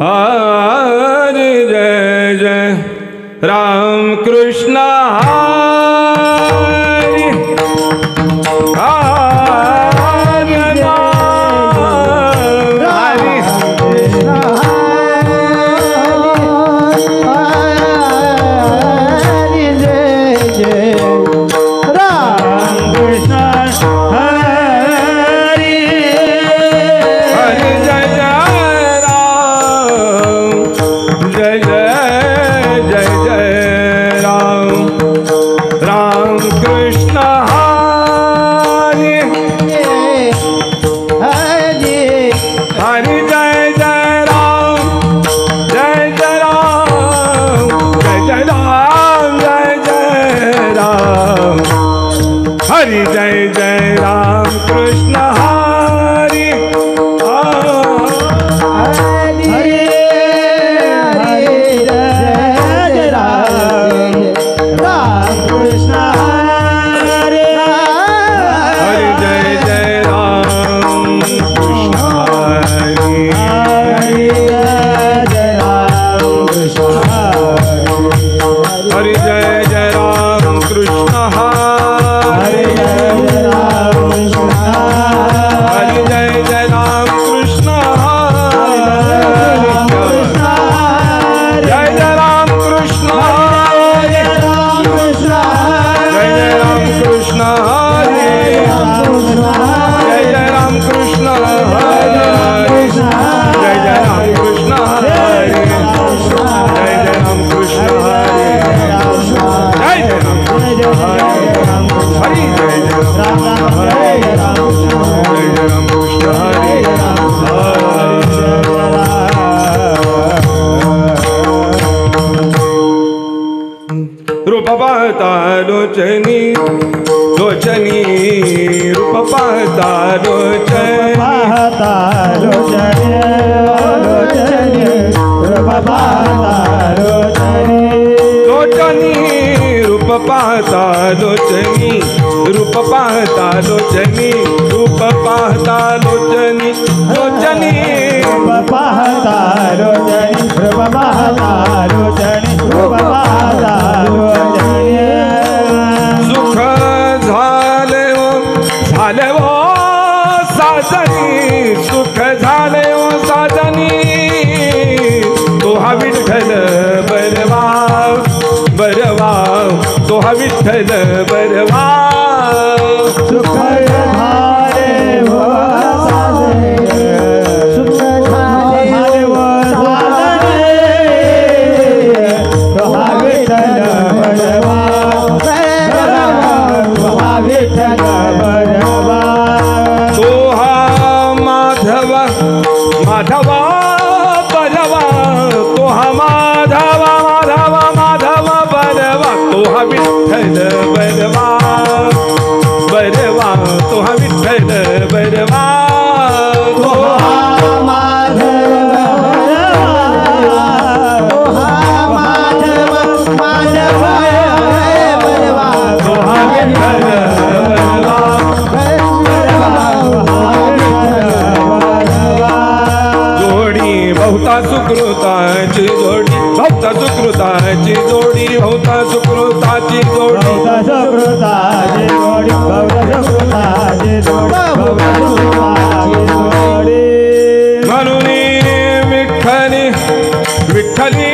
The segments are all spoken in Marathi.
हरे जय जय राम कृष्ण हरे हरि जय जय राम कृष्ण हरि हरि जय राम कृष्ण हरि हरि जय जय राम कृष्ण हरि हरि जय राम कृष्ण हरि जय जय राम कृष्ण हरि जय जय राम कृष्ण जय जय राम कृष्ण जय जय राम कृष्ण हरे जय जय राम कृष्ण हरे जय जय राम कृष्ण हरे जय जय राम कृष्ण हरे जय जय राम कृष्ण हरे जय जय राम हरे जय जय राम कृष्ण हरे रूप पाहता लोचनी लोचनी रूप पाहता लोचनी पाहता लोचनी लोचनी रूप पाहता लोचनी लोचनी रूप पाहता लोचनी रूप पाहता लोचनी रूप पाहता लोचनी लोचनी रूप पाहता लोचनी रूप पाहता लोचनी रूप पाहता लोचनी सुख झाले हो साजनी सुख झाले हो साजनी तो हा विठ्ठल बरवा बरवा तो हा विठ्ठल बरवा सुख झाले हो साजनी सुख झाले हो साजनी तो हा विठ्ठल बरवा तो हा विठ्ठल बरवा तो हा माधव माधवा बरवा तो हा माधव माधव माधव बरवा तो हा विठ्ठल बरवा बरवा तो हा विठ्ठल बरवा तो हा माधव तो हा माधव माधव बरवा तो हा विठ्ठल बरवा जोडी बहुता सुकृताची जोडी बहुता सुकृताची जोडी बहुता सुकृताची जोडी बहुता सुकृताची जोडी बहुता सुकृताची जोडी म्हणून विठ्ठली विठ्ठली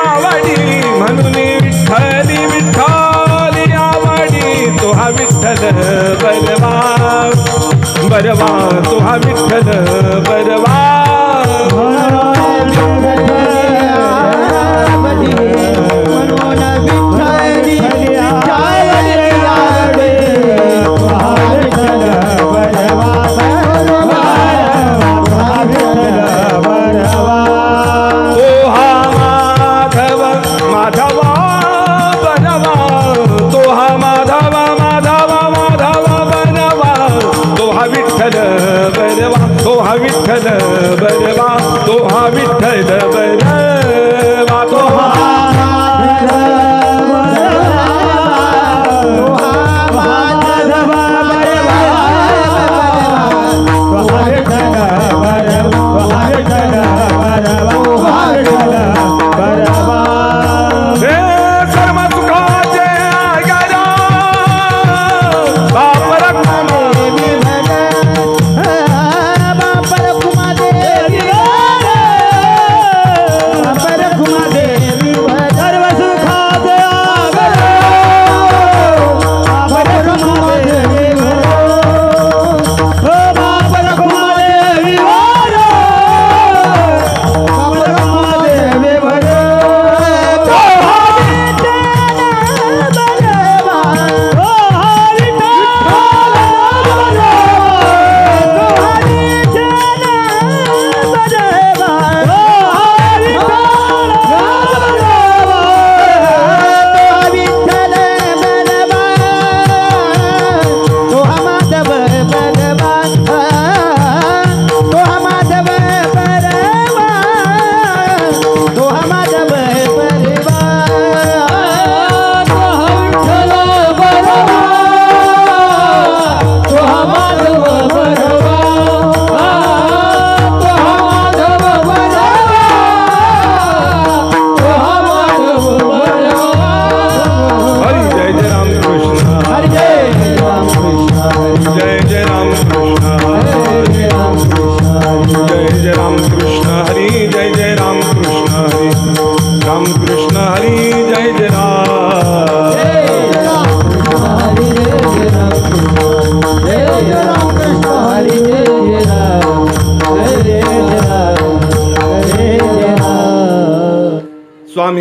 आवडी म्हणून विठ्ठली विठ्ठली आवडी तो हा विठ्ठल बरवा बरवा तो हा विठ्ठल बरवा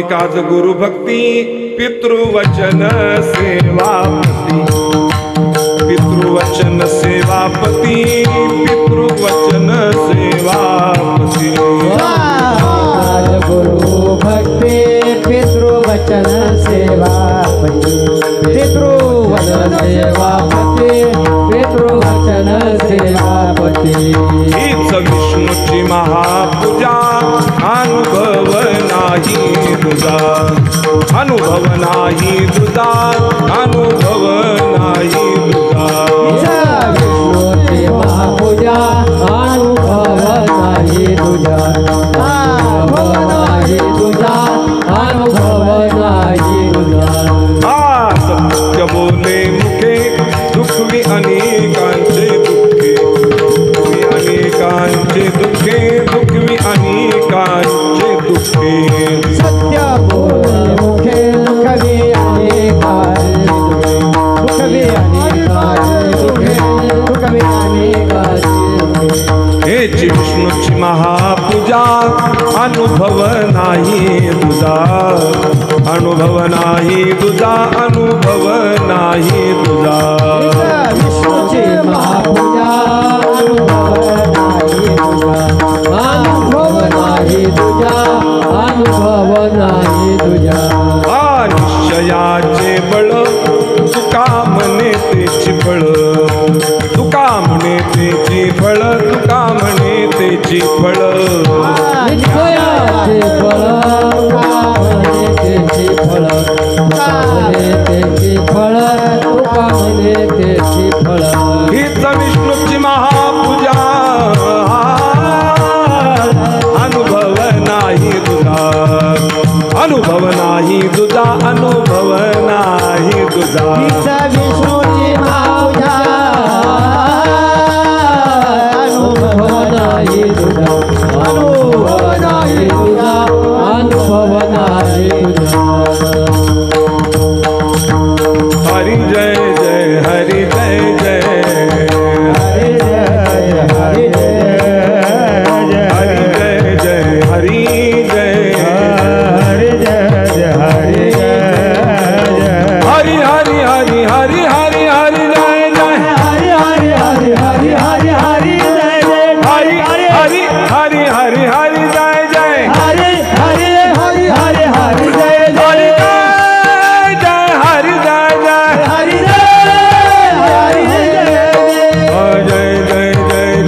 स्वामिकाच गुरु भक्ती पितृवचन सेवापती पितृवचन सेवापती पितृवचन सेवापती गुरु भक्ती पितृवचन सेवापती पितृवचन सेवापती पितृवचन सेवापती हीच विष्णूची महापूजा अनुभव नाही तुझा अनुभव नाही तुझा अनुभव नाही तुझा विष्णूची महापूजा अनुभव नाही तुझा अनुभव नाही तुझा अनुभव नाही तुझा सत्य बोले मुखे दुःखी अनेकांचे दुःखे अनेकांचे दुःखे दुःखी अनेकांचे दुःखे सत्य बोले मुखे दुःखी अनेकांचे दुःखी अनेकांचे दुःखी अनेकांचे हेची विष्णूची महापूजा अनुभव नाही तुझा अनुभव नाही तुझा अनुभव नाही तुझा विष्णूची महापूजा अनुभव नाही तुझा अनुभव नाही तुझा निश्चयाचे बळ तुका म्हणे तेची फळ तुका म्हणे तेची फळ तुका म्हणे तेची फळ निश्चयाचे फळ तेची फळ तेची फळ तुका म्हणे तेची फळ हीच विष्णूची महापूजा अनुभव नाही तुझा अनुभव नाही तुझा अनुभव नाही तुझा विष्णूची महापूजा अनुभव नाही तुझा अनुभव नाही तुझा अनुभव नाही तुझा हरी जय जय हरी जय जय हरे जय हरे हरी जय जय हरी जय हरे जय हरे हरी हरी हरी हरी हरी हरी जय जय हरे हरे हरे हरे हरे जय जय हरी हरी हरी हरी हरी जय जय हरे हरे हरे हरे हरे जय हरी जय जय हरी जय जय हरे हरे जय जय जय जय जय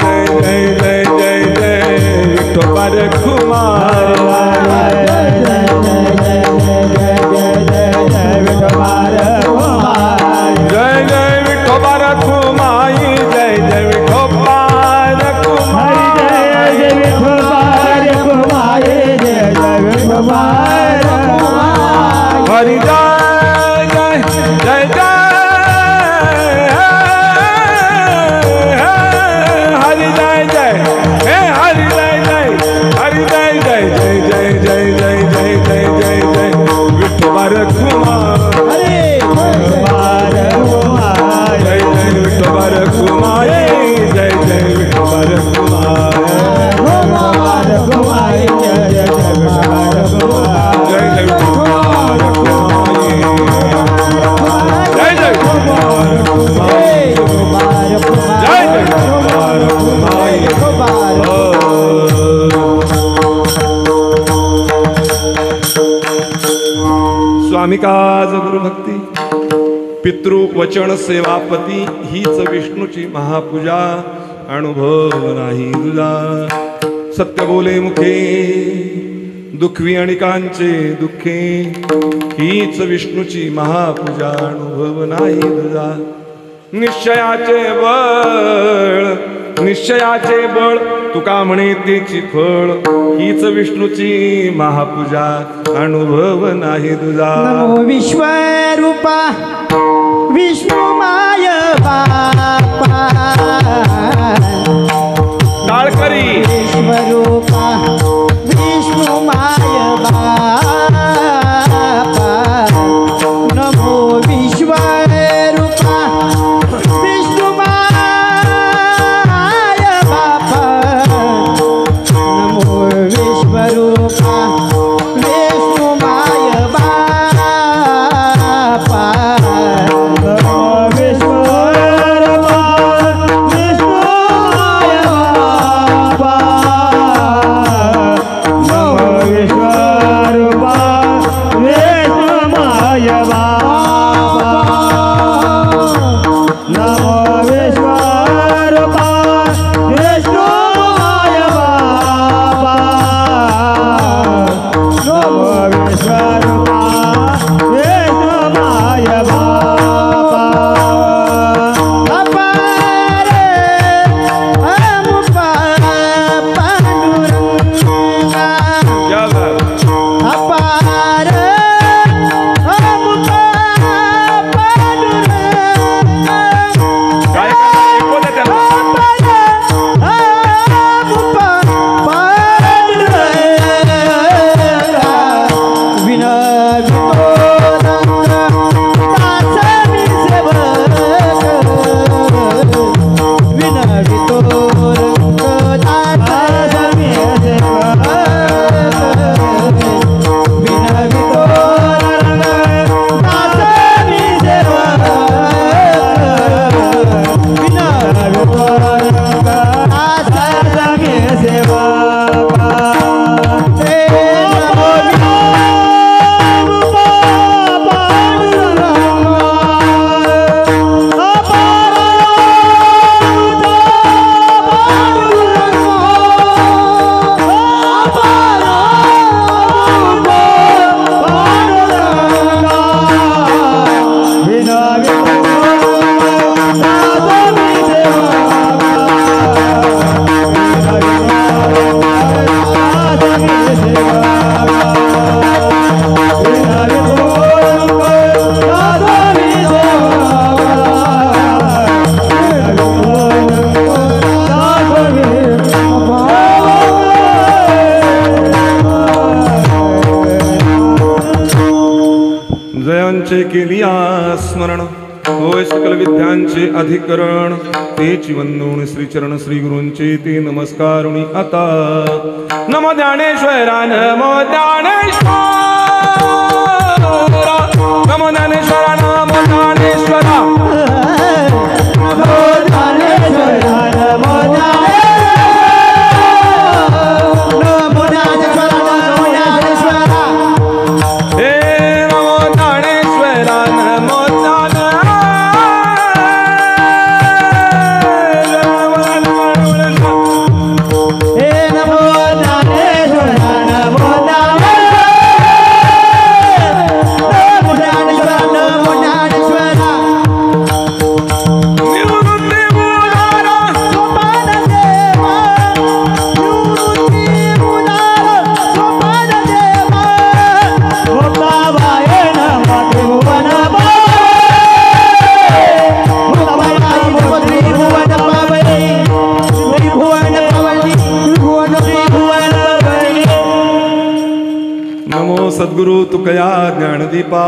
जय जय जय जय विठोबा कुमार जय जय विठोबा कुमाई जय जय विठोबा हरि जय जय जय जय हरि जय जय हे हरि जय जय हरि जय जय जय जय जय जय जय जय जय जय विठोबा कुमार जय जय विठोबा कुमार जय जय विठोबा कुमार जय जय विठोबा कुमार जय जय विठोबा कुमार जय जय विठोबा स्वामिकाज गुरुभक्ती पितृवचन सेवापती हीच विष्णूची महापूजा अनुभव नाही तुझा सत्य बोले मुखे दुःखी अनेकांचे दुःखे हीच विष्णूची महापूजा अनुभव नाही तुझा निश्चयाचे बळ तुका म्हणे तेची फळ हीच विष्णूची महापूजा अनुभव नाही तुझा नमो विश्वरूपा विष्णुमाय बापा टाळकरी विश्वरूपा विष्णुमाय बापा नमो विश्वरूपा विष्णुमाय बापा नमो विश्वरूपा विष्णुमाय केली स्मरण होय सकल विद्यांचे अधिकरण तेची वंदून श्रीचरण श्री गुरूंचे ते नमस्कारुणी आता नमो ज्ञानेश्वरा नमो ज्ञानेश्वरा नमो ज्ञानेश्वरा नमो ज्ञानेश्वरा सद्गुरु तुकया ज्ञानदीपा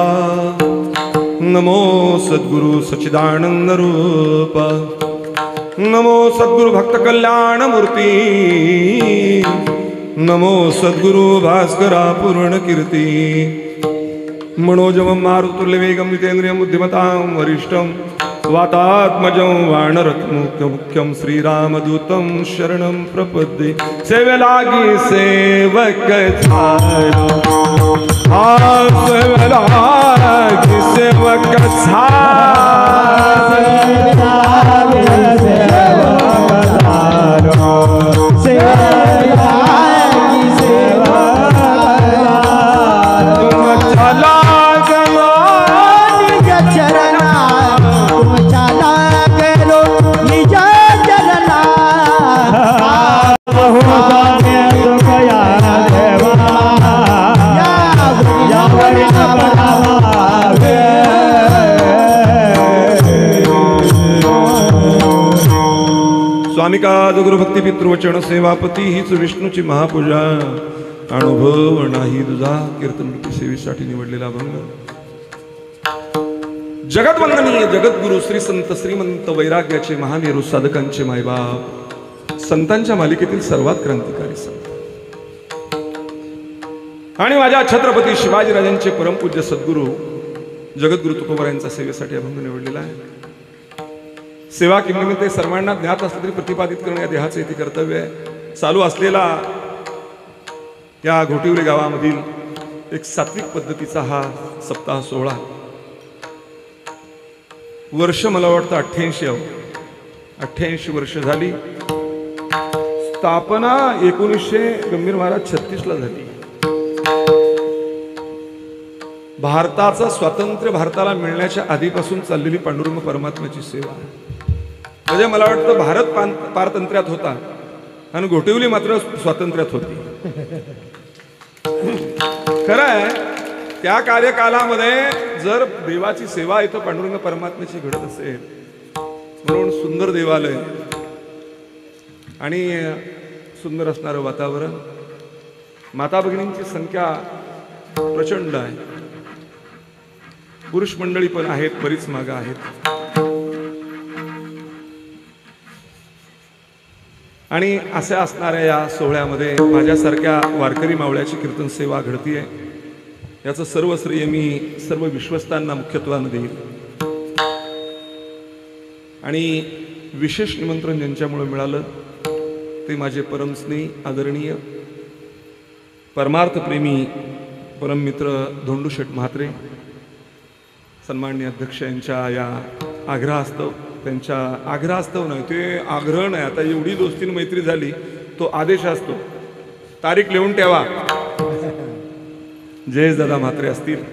नमो सद्गुरु सच्चिदानंद रूप नमो सद्गुरु भक्त कल्याण मूर्ती नमो सद्गुरु भास्करा पूर्ण कीर्ती मनोजवं मारुतुल्यवेगं जितेन्द्रियं बुद्धिमतां वरिष्ठं वातात्मजं वानरत्मुख्यं श्रीरामदूतं शरणं प्रपद्ये सेवेलागी सेवक झालो सेवेलागी सेवक स्वामिका गुरु भक्ती पितृवचन सेवापती हीच विष्णूची महापूजा अनुभव नाही तुझा कीर्तन सेवेसाठी निवडलेला अभंग जगतवंदनीय जगद्गुरु श्री संत श्रीमंत वैराग्याचे महामेरू साधकांचे मायबाप संतांच्या मालिकेतील सर्वात क्रांतिकारी संत आणि माझ्या छत्रपती शिवाजीराजांचे परमपूज्य सद्गुरु जगद्गुरु तुकोबारायांचा सेवेसाठी अभंग निवडलेला आहे। सेवा किंमत सर्वांना ज्ञात असलं तरी प्रतिपादित करणं या देहाचे इथे कर्तव्य आहे। चालू असलेला या घोटिवले गावामधील एक सात्विक पद्धतीचा हा सप्ताह सोहळा वर्ष मला वाटतं 88 वर्ष झाली। स्थापना 1900 गंभीर महाराज 36 ला झाली। भारताचं स्वातंत्र्य भारताला मिळण्याच्या आधीपासून चाललेली पांडुरंग परमात्म्याची सेवा म्हणजे मला वाटतं भारत पारतंत्र्यात होता आणि घोटिवली मात्र स्वातंत्र्यात होती। खरं आहे त्या कार्यकालामध्ये जर देवाची सेवा इथं पांडुरंग परमात्म्याची घडत असेल म्हणून सुंदर देवालय आणि सुंदर असणारं वातावरण माता भगिनींची संख्या प्रचंड आहे। पुरुष मंडळी पण आहेत बरीच मागे आहेत आणि अशा असणाऱ्या या सोहळ्यामध्ये माझ्यासारख्या वारकरी मावळ्याची कीर्तन सेवा घडतीये याचं सर्व श्रेय मी सर्व विश्वस्तांना मुख्यत्वाने देईल आणि विशेष निमंत्रण ज्यांच्यामुळे मिळालं ते माझे परमस्नेही आदरणीय परमार्थ प्रेमी परममित्र धोंडूशेठ म्हात्रे सन्माननीय अध्यक्ष यांच्या या आग्रहास्तव त्यांच्या आग्रहास्तव नाही ते आग्रह नाही आता एवढी दोस्तीन मैत्री झाली तो आदेश असतो तारीख लिहून ठेवा जयेश दादा म्हात्रे असतील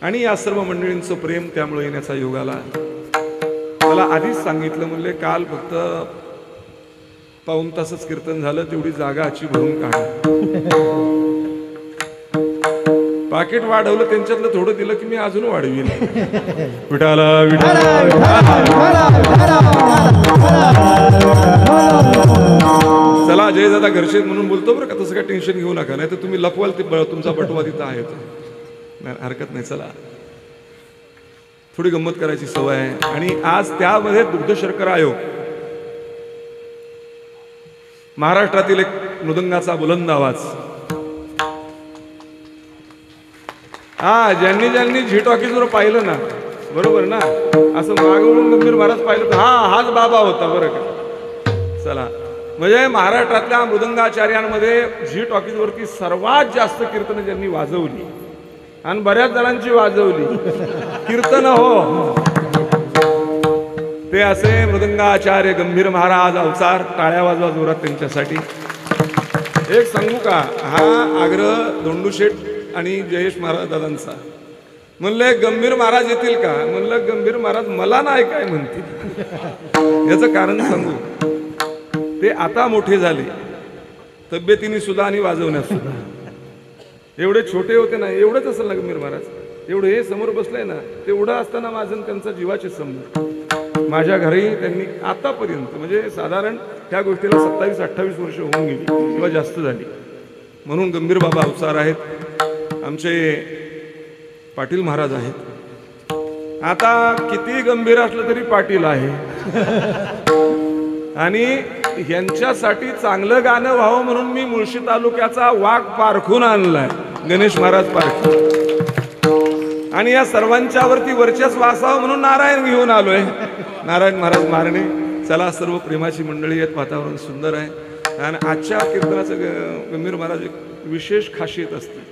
आणि या सर्व मंडळींचं प्रेम त्यामुळे येण्याचा योग आला। मला आधीच सांगितलं म्हणले काल फक्त पाऊण तासच कीर्तन झालं तेवढी जागा अची भरून काढा पाकिट वाढवलं त्यांच्यातलं थोडं दिलं की मी अजून वाढवीन विठाला विठाला चला जय दादा घरचे म्हणून बोलतो बरं का तसं काय टेन्शन घेऊ नका नाही तर तुम्ही लपवाल ते तुमचा बटवा तिथं आहे नाही हरकत नाही। चला थोडी गंमत करायची सवय आहे. आणि आज त्यामध्ये दुग्ध शर्करा आयोग, महाराष्ट्रातील एक मृदंगाचा बुलंद आवाज. ज्यांनी ज्यांनी झी टॉकीजवर पाहिलं ना, बरोबर ना, असं मागवून गंभीर महाराज पाहिलं तर हाच बाबा होता बरं का. चला, म्हणजे महाराष्ट्रातल्या मृदंगाचार्यांमध्ये झी टॉकीजवरती सर्वात जास्त कीर्तनं ज्यांनी वाजवली आणि बऱ्याच जणांची वाजवली कीर्तन हो, ते असे मृदंगाचार्य गंभीर महाराज अवतार. टाळ्या वाजवा जोरात त्यांच्यासाठी. एक सांगू का, हा आग्रह धोंडूशेठ आणि जयेश महाराज दादांचा. म्हणले गंभीर महाराज येतील का? म्हणलं गंभीर महाराज मला नाही काय म्हणतील. याचं कारण सांगू, ते आता मोठे झाले तब्येतीने सुद्धा आणि वाजवण्यात सुद्धा. एवढे छोटे होते ना, एवढंच असेल ना गंभीर महाराज, एवढं हे समोर बसलंय ना, तेवढं असताना माझं त्यांचा जीवाचे संबंध. माझ्या घरी त्यांनी आतापर्यंत म्हणजे साधारण ह्या गोष्टीला 27-28 वर्ष होऊन गेली किंवा जास्त झाली. म्हणून गंभीर बाबा अवतार आहेत. आमचे पाटील महाराज आहेत. आता किती गंभीर असलं तरी पाटील आहे. आणि यांच्यासाठी चांगलं गाणं व्हावं म्हणून मी मुळशी तालुक्याचा वाघ पारखून आणलाय, गणेश महाराज पारखून. आणि या सर्वांच्यावरती वर्चस्व असावं म्हणून नारायण घेऊन आलोय, नारायण महाराज मारणे. चला, सर्व प्रेमाची मंडळी आहेत, वातावरण सुंदर आहे. आणि आजच्या कीर्तनाचं गंभीर महाराज एक विशेष खासियत असते.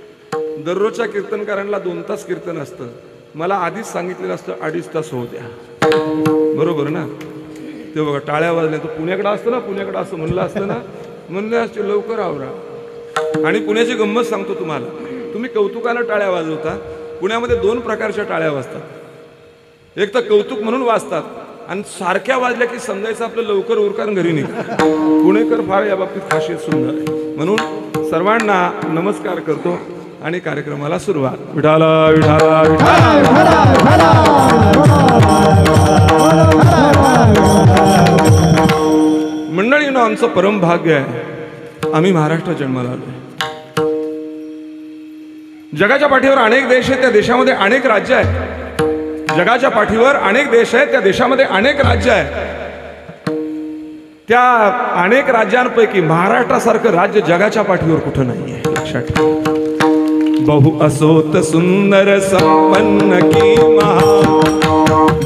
दररोजच्या कीर्तनकारांना 2 तास कीर्तन असतं, मला आधीच सांगितलेलं असतं 2.5 तास होऊ द्या, बरोबर ना. ते बघा टाळ्या वाजल्या, तो पुण्याकडे असतं ना, पुण्याकडे असं म्हणलं असतं ना, म्हणलं असते लवकर आवरा. आणि पुण्याची गंमत सांगतो तुम्हाला, तुम्ही कौतुकानं टाळ्या वाजवता. पुण्यामध्ये 2 प्रकारच्या टाळ्या वाजतात. एक तर कौतुक म्हणून वाजतात आणि सारख्या वाजल्या की समजायचं आपलं लवकर उरकान घरी निघा. पुणेकर फार या बाबतीत खासियत सुंदर आहे. म्हणून सर्वांना नमस्कार करतो आणि कार्यक्रमाला सुरुवात. विठाला विठाला विठाला. मंडळीनं आमचं परम भाग्य आहे, आम्ही महाराष्ट्रात जन्माला आलोय. जगाच्या पाठीवर अनेक देश आहेत, त्या देशामध्ये अनेक राज्य आहेत. जगाच्या पाठीवर अनेक देश आहेत, त्या देशामध्ये अनेक राज्य आहेत. त्या अनेक राज्यांपैकी महाराष्ट्रासारखं राज्य जगाच्या पाठीवर कुठं नाहीये, लक्षात ठेवा. बहु असोत सुंदर संपन्न की महान,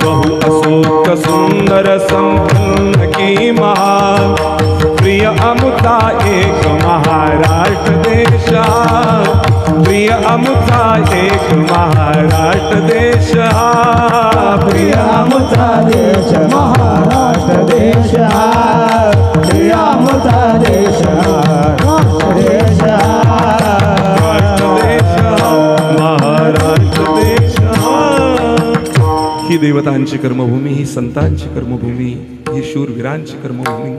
बहु असोत सुंदर संपन्न की महान. प्रिय अमुता एक महाराष्ट्र देशा, प्रिय अमुता एक महाराष्ट्र देश. प्रिय अमुता देश महाराष्ट्र देश, प्रिय अमुता देश महाराष्ट्र देश, महाराष्ट्र देश. ही देवतांची कर्मभूमी, ही संतांची कर्मभूमी, ही शूरवीरांची कर्मभूमी,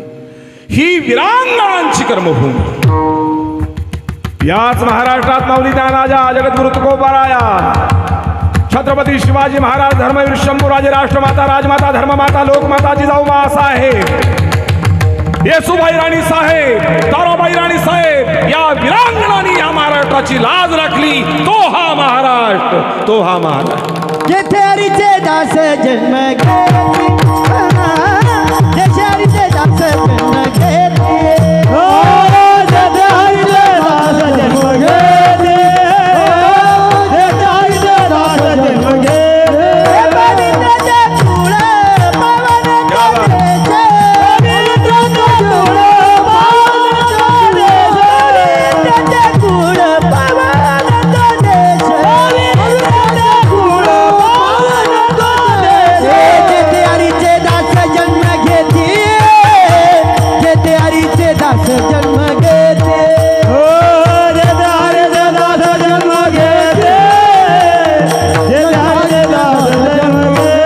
ही वीरांगणांची कर्मभूमी. याच महाराष्ट्रात माऊली ज्ञानराजा जगद्गुरु तुकोबाराया, छत्रपती शिवाजी महाराज, धर्मवीर शंभूराजे, राष्ट्रमाता, राजमाता, धर्ममाता, लोकमाता जिजाऊमा साहेब, येसुबाई राणी साहेब, ताराबाई राणी साहेब, या वीरांगणांनी या महाराष्ट्राची लाज राखली. तो हा महाराष्ट्र, तो हा महाराष्ट्र. जेथे हरीचे दास जन्म घेतले, जेथे हरीचे दास जन्म घेतले, जेथे हरीचे दास जन्म घेतले, जेथे हरीचे दास जन्म घेतले. पवित्राचे फूल पवन देशे, पवित्राचे फूल पवन देशे, पवित्राचे फूल पवन देशे, पवित्राचे फूल पवन देशे. जेथे हरीचे दास जन्म घेते, जेथे हरीचे दास जन्म घेते, जेथे हरीचे दास जन्म घेते, जेथे हरीचे दास जन्म घेते.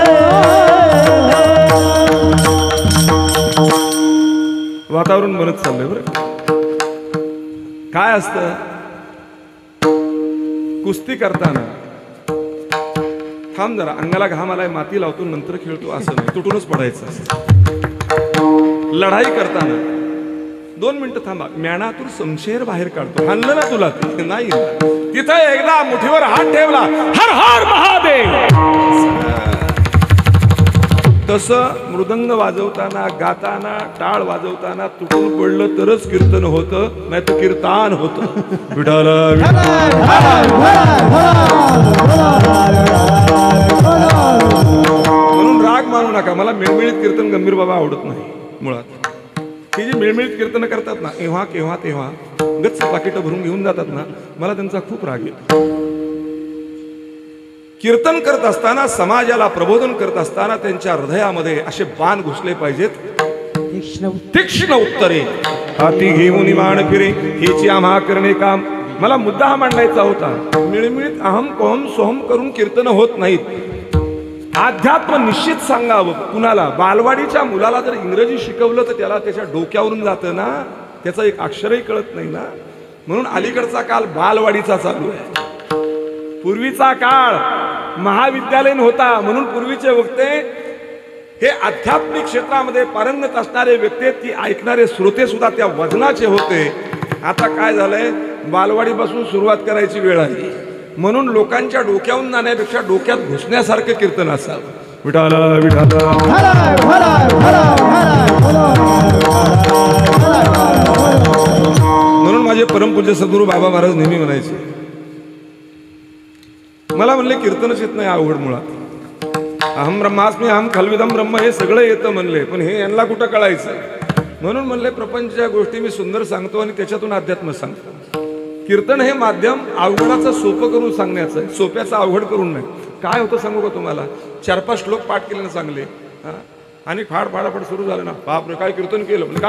वातावरण बनत चाललंय बरं. काय असतं, कुस्ती करताना थांब जरा, अंगाला घाम आलाय, माती लावतो, नंतर खेळतो, असं नाही, तुटूनच पडायचं असतं. लढाई करताना 2 मिनिटं थांबा, म्याणातून समशेर बाहेर काढतो. हाणलं ना तुला ते नाही, तिथं एकदा मुठीवर हात ठेवला, हर हर महादेव, तसं मृदंग वाजवताना, गाताना, टाळ वाजवताना तुटून पडलं तरच कीर्तन होतं, नाही तर कीर्तान होतं. विठाल म्हणून राग मानू नका. मला मिळमिळीत कीर्तन गंभीर बाबा आवडत नाही मुळात. ही जी मिळमिळीत कीर्तन करतात ना, एव्हा केव्हा तेव्हा गच्च पाकिटं भरून घेऊन जातात ना, मला त्यांचा खूप राग येतो. कीर्तन करत असताना, समाजाला प्रबोधन करत असताना त्यांच्या हृदयामध्ये असे बाण घुसले पाहिजेत. तीक्ष्ण उत्तरे हाती घेऊन बाण फिरे, हेची आम्हा करणे काम. मला मुद्दा हा मांडायचा होता. मिळमिळीत अहम कोहम सोहम करून कीर्तन होत नाहीत. अध्यात्म निश्चित सांगावं. कुणाला? बालवाडीच्या मुलाला जर इंग्रजी शिकवलं तर त्याला त्याच्या डोक्यावरून जातं ना, त्याचं एक अक्षरही कळत नाही ना. म्हणून अलीकडचा काळ बालवाडीचा चालू आहे. पूर्वीचा काळ महाविद्यालयीन होता. म्हणून पूर्वीचे वक्ते हे आध्यात्मिक क्षेत्रामध्ये पारंगत असणारे व्यक्ती, ती ऐकणारे श्रोते सुद्धा त्या वजनाचे होते. आता काय झालंय, बालवाडीपासून सुरुवात करायची वेळ आली. म्हणून लोकांच्या डोक्यावरून जाण्यापेक्षा डोक्यात घुसण्यासारखं कीर्तन असावं. विठाला विठाला म्हणून माझे परमपूज्य सद्गुरू बाबा महाराज नेहमी म्हणायचे, मला म्हणले कीर्तनच येत नाही अवघड मुळात. अहम ब्रह्मास्मी अहम खलविदम ब्रह्म हे सगळं येतं म्हणले, पण हे यांना कुठं कळायचं. म्हणून म्हणले प्रपंचच्या गोष्टी मी सुंदर सांगतो आणि त्याच्यातून अध्यात्म सांगतो. कीर्तन हे माध्यम अवघडाचं सोपं करून सांगण्याचं आहे, सोप्याचं अवघड करून नाही. काय होतं सांगू का तुम्हाला, 4-5 श्लोक पाठ केले ना चांगले, आणि फाडफाडाफड सुरू झालं ना, बापरे काय कीर्तन केलं. म्हणजे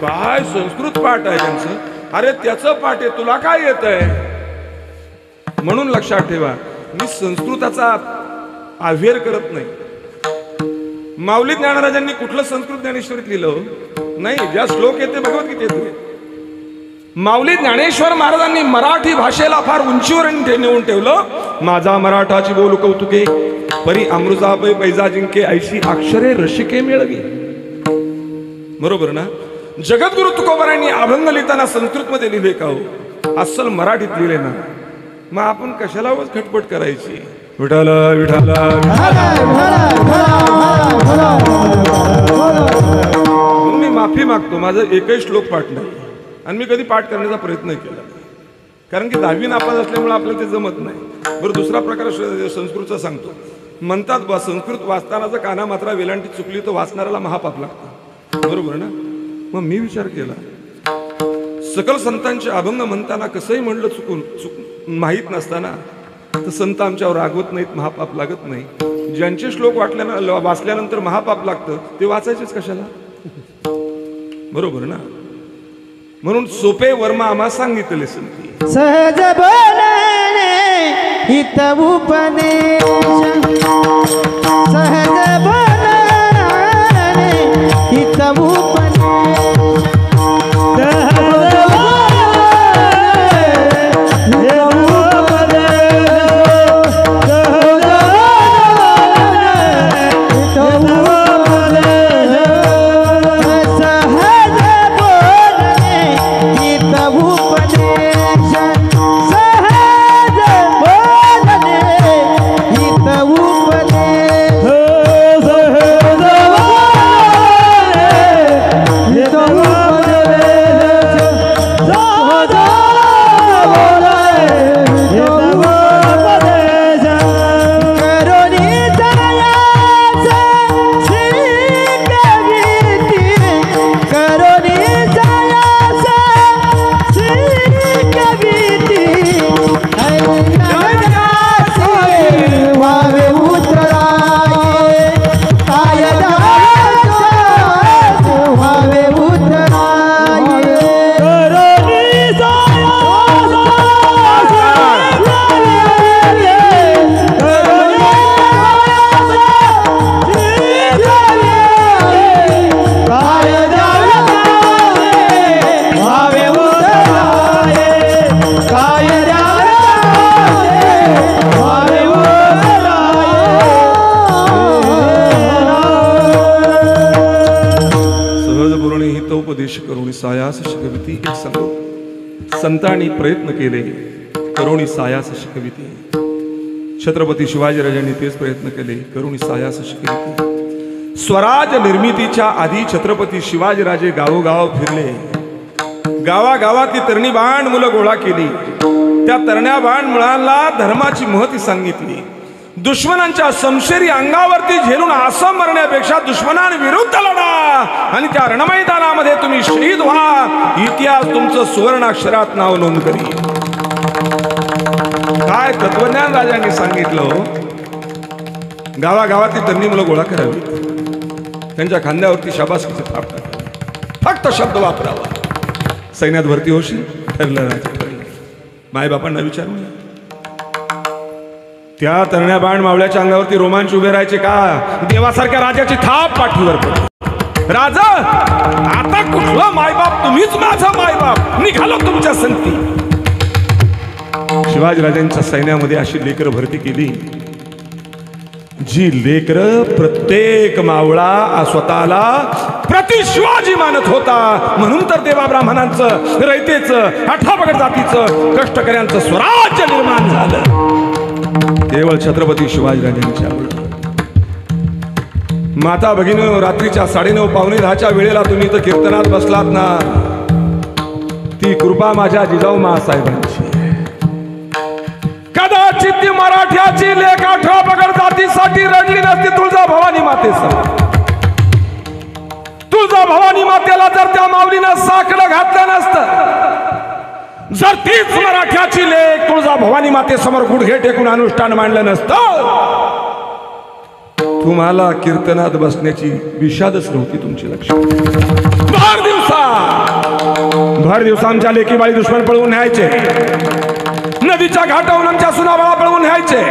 काय संस्कृत पाठ आहे त्यांचं. अरे त्याचं पाठ आहे, तुला काय येत आहे. म्हणून लक्षात ठेवा, मी संस्कृताचा आव्हेर करत नाही. माऊली ज्ञानराजांनी कुठलं संस्कृत ज्ञानेश्वरीत लिहिलं नाही. ज्या श्लोक येते भगवद्गीतेत. माऊली ज्ञानेश्वर महाराजांनी मराठी भाषेला फार उंचीवर नेऊन ठेवलं. माझा मराठाची बोल कौतुके, परी अमृता पैजा जिंके, ऐशी अक्षरे रसिके मेळवी. बरोबर ना. जगद्गुरु तुकोबारांनी अभंग लिहिताना संस्कृत मध्ये लिहिले का हो, अस्सल मराठीत लिहिले ना. मग आपण कशाला खटपट करायची. विठाला विठाला मी माफी मागतो, माझं एकही श्लोक पाठ नाही आणि मी कधी पाठ करण्याचा प्रयत्न केला, कारण की 10वी नापास असल्यामुळे आपल्याला ते जमत नाही. बरं, दुसरा प्रकार संस्कृतचा सांगतो. म्हणतात बा, संस्कृत वाचताना जर काना मात्रा वेलांटी चुकली तर वाचणाऱ्याला महापाप लागतं. बरोबर ना. मग मी विचार केला, सकल संतांचे अभंग म्हणताना कसंही म्हणलं चुक माहीत नसताना तर संत आमच्यावर रागवत नाहीत, महापाप लागत नाही. ज्यांचे श्लोक वाचल्यानंतर महापाप लागतं ते वाचायचेच कशाला. बरोबर ना. म्हणून सोपे वर्मा आम्हा सांगितले संती. सहज बोलणे हित उपदेश, सहज बोलणे हित उपदेश, सायास शिकविती. एक सांगू, संतांनी प्रयत्न केले, करुणी सायास शिकविती. छत्रपती शिवाजीराजांनी तेच प्रयत्न केले, करुणी सायास शिकविती. स्वराज निर्मितीच्या आधी छत्रपती शिवाजीराजे गावोगाव फिरले. गावागावातली तरणी बाण मुलं गोळा केली. त्या तरण्या बाण मुलांना धर्माची महती सांगितली. दुश्मनांच्या समशेरी अंगावरती झेलून असं मरण्यापेक्षा दुश्मनांविरुद्ध लढा आणि त्या रणमैदानामध्ये तुम्ही शहीद व्हा. इतिहास तुमचं सुवर्णाक्षरात नाव नोंद करी. काय तत्वज्ञान राजांनी सांगितलं. गावागावातली तरणी मुलं गोळा करावी. त्यांच्या खांद्यावरती शाबासकीचे थाप टाकावे. फक्त शब्द वापरावा. सैन्यात भरती होशील. ठरलं राजा ठरलं. मायबापांना विचारून त्या तरण्या बाण मावळ्याच्या अंगावरती रोमांच उभे राहायचे का? देवासारख्या राजाची थाप पाठीवर पडली. राजा आता कुठलं मायबाप? तुम्हीच माझा मायबाप. निघालो तुमच्या संगती. शिवाजीराजांच्या सैन्यामध्ये अशी लेकरं भरती केली जी लेकरं प्रत्येक मावळा स्वतःला प्रति शिवाजी मानत होता. म्हणून तर देवा ब्राह्मणांचं, रयतेचं, आठापगड जातीचं, कष्टकऱ्यांचं स्वराज्य निर्माण झालं केवळ छत्रपती शिवाजीराजांच्यामुळे. माता भगिनी, रात्रीच्या 9:30 पावणे 10च्या वेळेला तुम्ही तर कीर्तनात बसलात ना, ती कृपा माझ्या जिजाऊ मासाहेबांची. कदाचित ती मराठ्याची लेख आठापगड जातीसाठी रडली नसती तुळजा भवानी मातेसमोर. तुळजा भवानी मातेला जर त्या माऊलीनं साकडं घातलं नसतं, जर तीच मराठ्याची लेख तुळजा भवानी मातेसमोर गुडघे टेकून अनुष्ठान मांडलं नसतं, तुम्हाला कीर्तनात बसण्याची विषादच नव्हती तुमची. लक्षात. भर दिवसा आमच्या लेकी बाळी दुश्मन पळवून न्यायचे. नदीच्या घाटावरून आमच्या सुनाबाळा पळवून न्यायचे.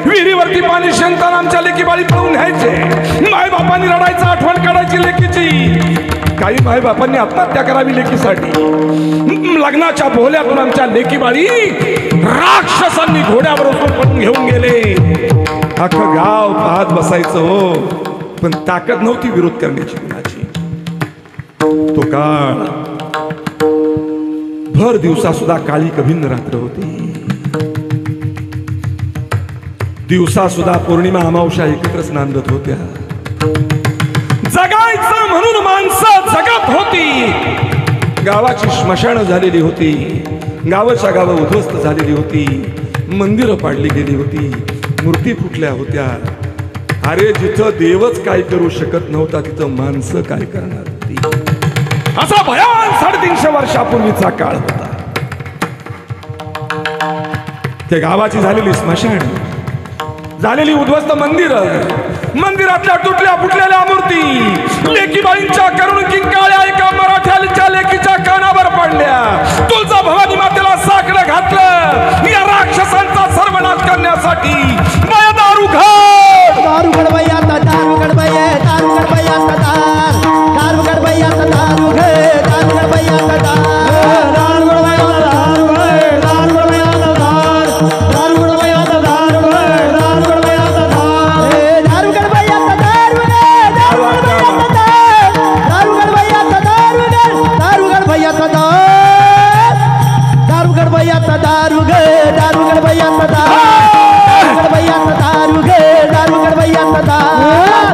विहिरीवरती पाणी शेंगताना आमच्या लेकी बाळी पळवून न्यायचे. मायबापांनी रडायचं, आठवण काढायची लेकीची. काही मायबापांनी आत्महत्या करावी लेकीसाठी. लग्नाच्या बोहल्यातून आमच्या लेकी बाळी राक्षसांनी घोड्यावर पळून घेऊन गेले. अख्खं गाव पाहत बसायचं हो, पण ताकद नव्हती विरोध करण्याची कुणाची. तो काळ भर दिवसा सुद्धा काळी कभिन्न रात्र होती. दिवसा सुद्धा पौर्णिमा अमावस्या एकत्रच नांदत होत्या. जगायचं म्हणून माणसं जगत होती. गावाची स्मशानं झालेली होती. गावाच्या गावं उद्ध्वस्त झालेली होती. मंदिरं पाडली गेली होती. मूर्ती फुटल्या होत्या. अरे जिथं देवच काय करू शकत नव्हता तिथं माणसं काय करणार होती. असा भयान 350 वर्षापूर्वीचा काळ होता. त्या गावाची झालेली स्मशान, झालेली उद्ध्वस्त मंदिर, मंदिरातल्या तुटल्या फुटलेल्या मूर्ती, लेकीबाईंच्या करुण किंकाळ्या एका मराठ्याच्या लेकीच्या कानावर पडल्या. तुळजा भवानी मातेला साकडं घातलं या राक्षसांचा सर्वनाश करण्यासाठी. दारुगड बाई आता दारुगड बाई, दारुगड बाई आता दार, दारुगड बाई आता दारू घे, दारुगड बाई आता दार, दारुगड बाई आता दारू घे, दारुगड बाई आता दार, दारुगड बाई आता दारू घे, दारुगड बाई आता दार, दारुगड बाई आता दारू घे, दारुगड बाई आता दार, दारुगड बाई आता दारू घे, दारुगड बाई आता दार, दारुगड बाई आता दारू घे, दारुगड बाई आता दार, दारुगड बाई आता दारू घे, दारुगड बाई आता दार,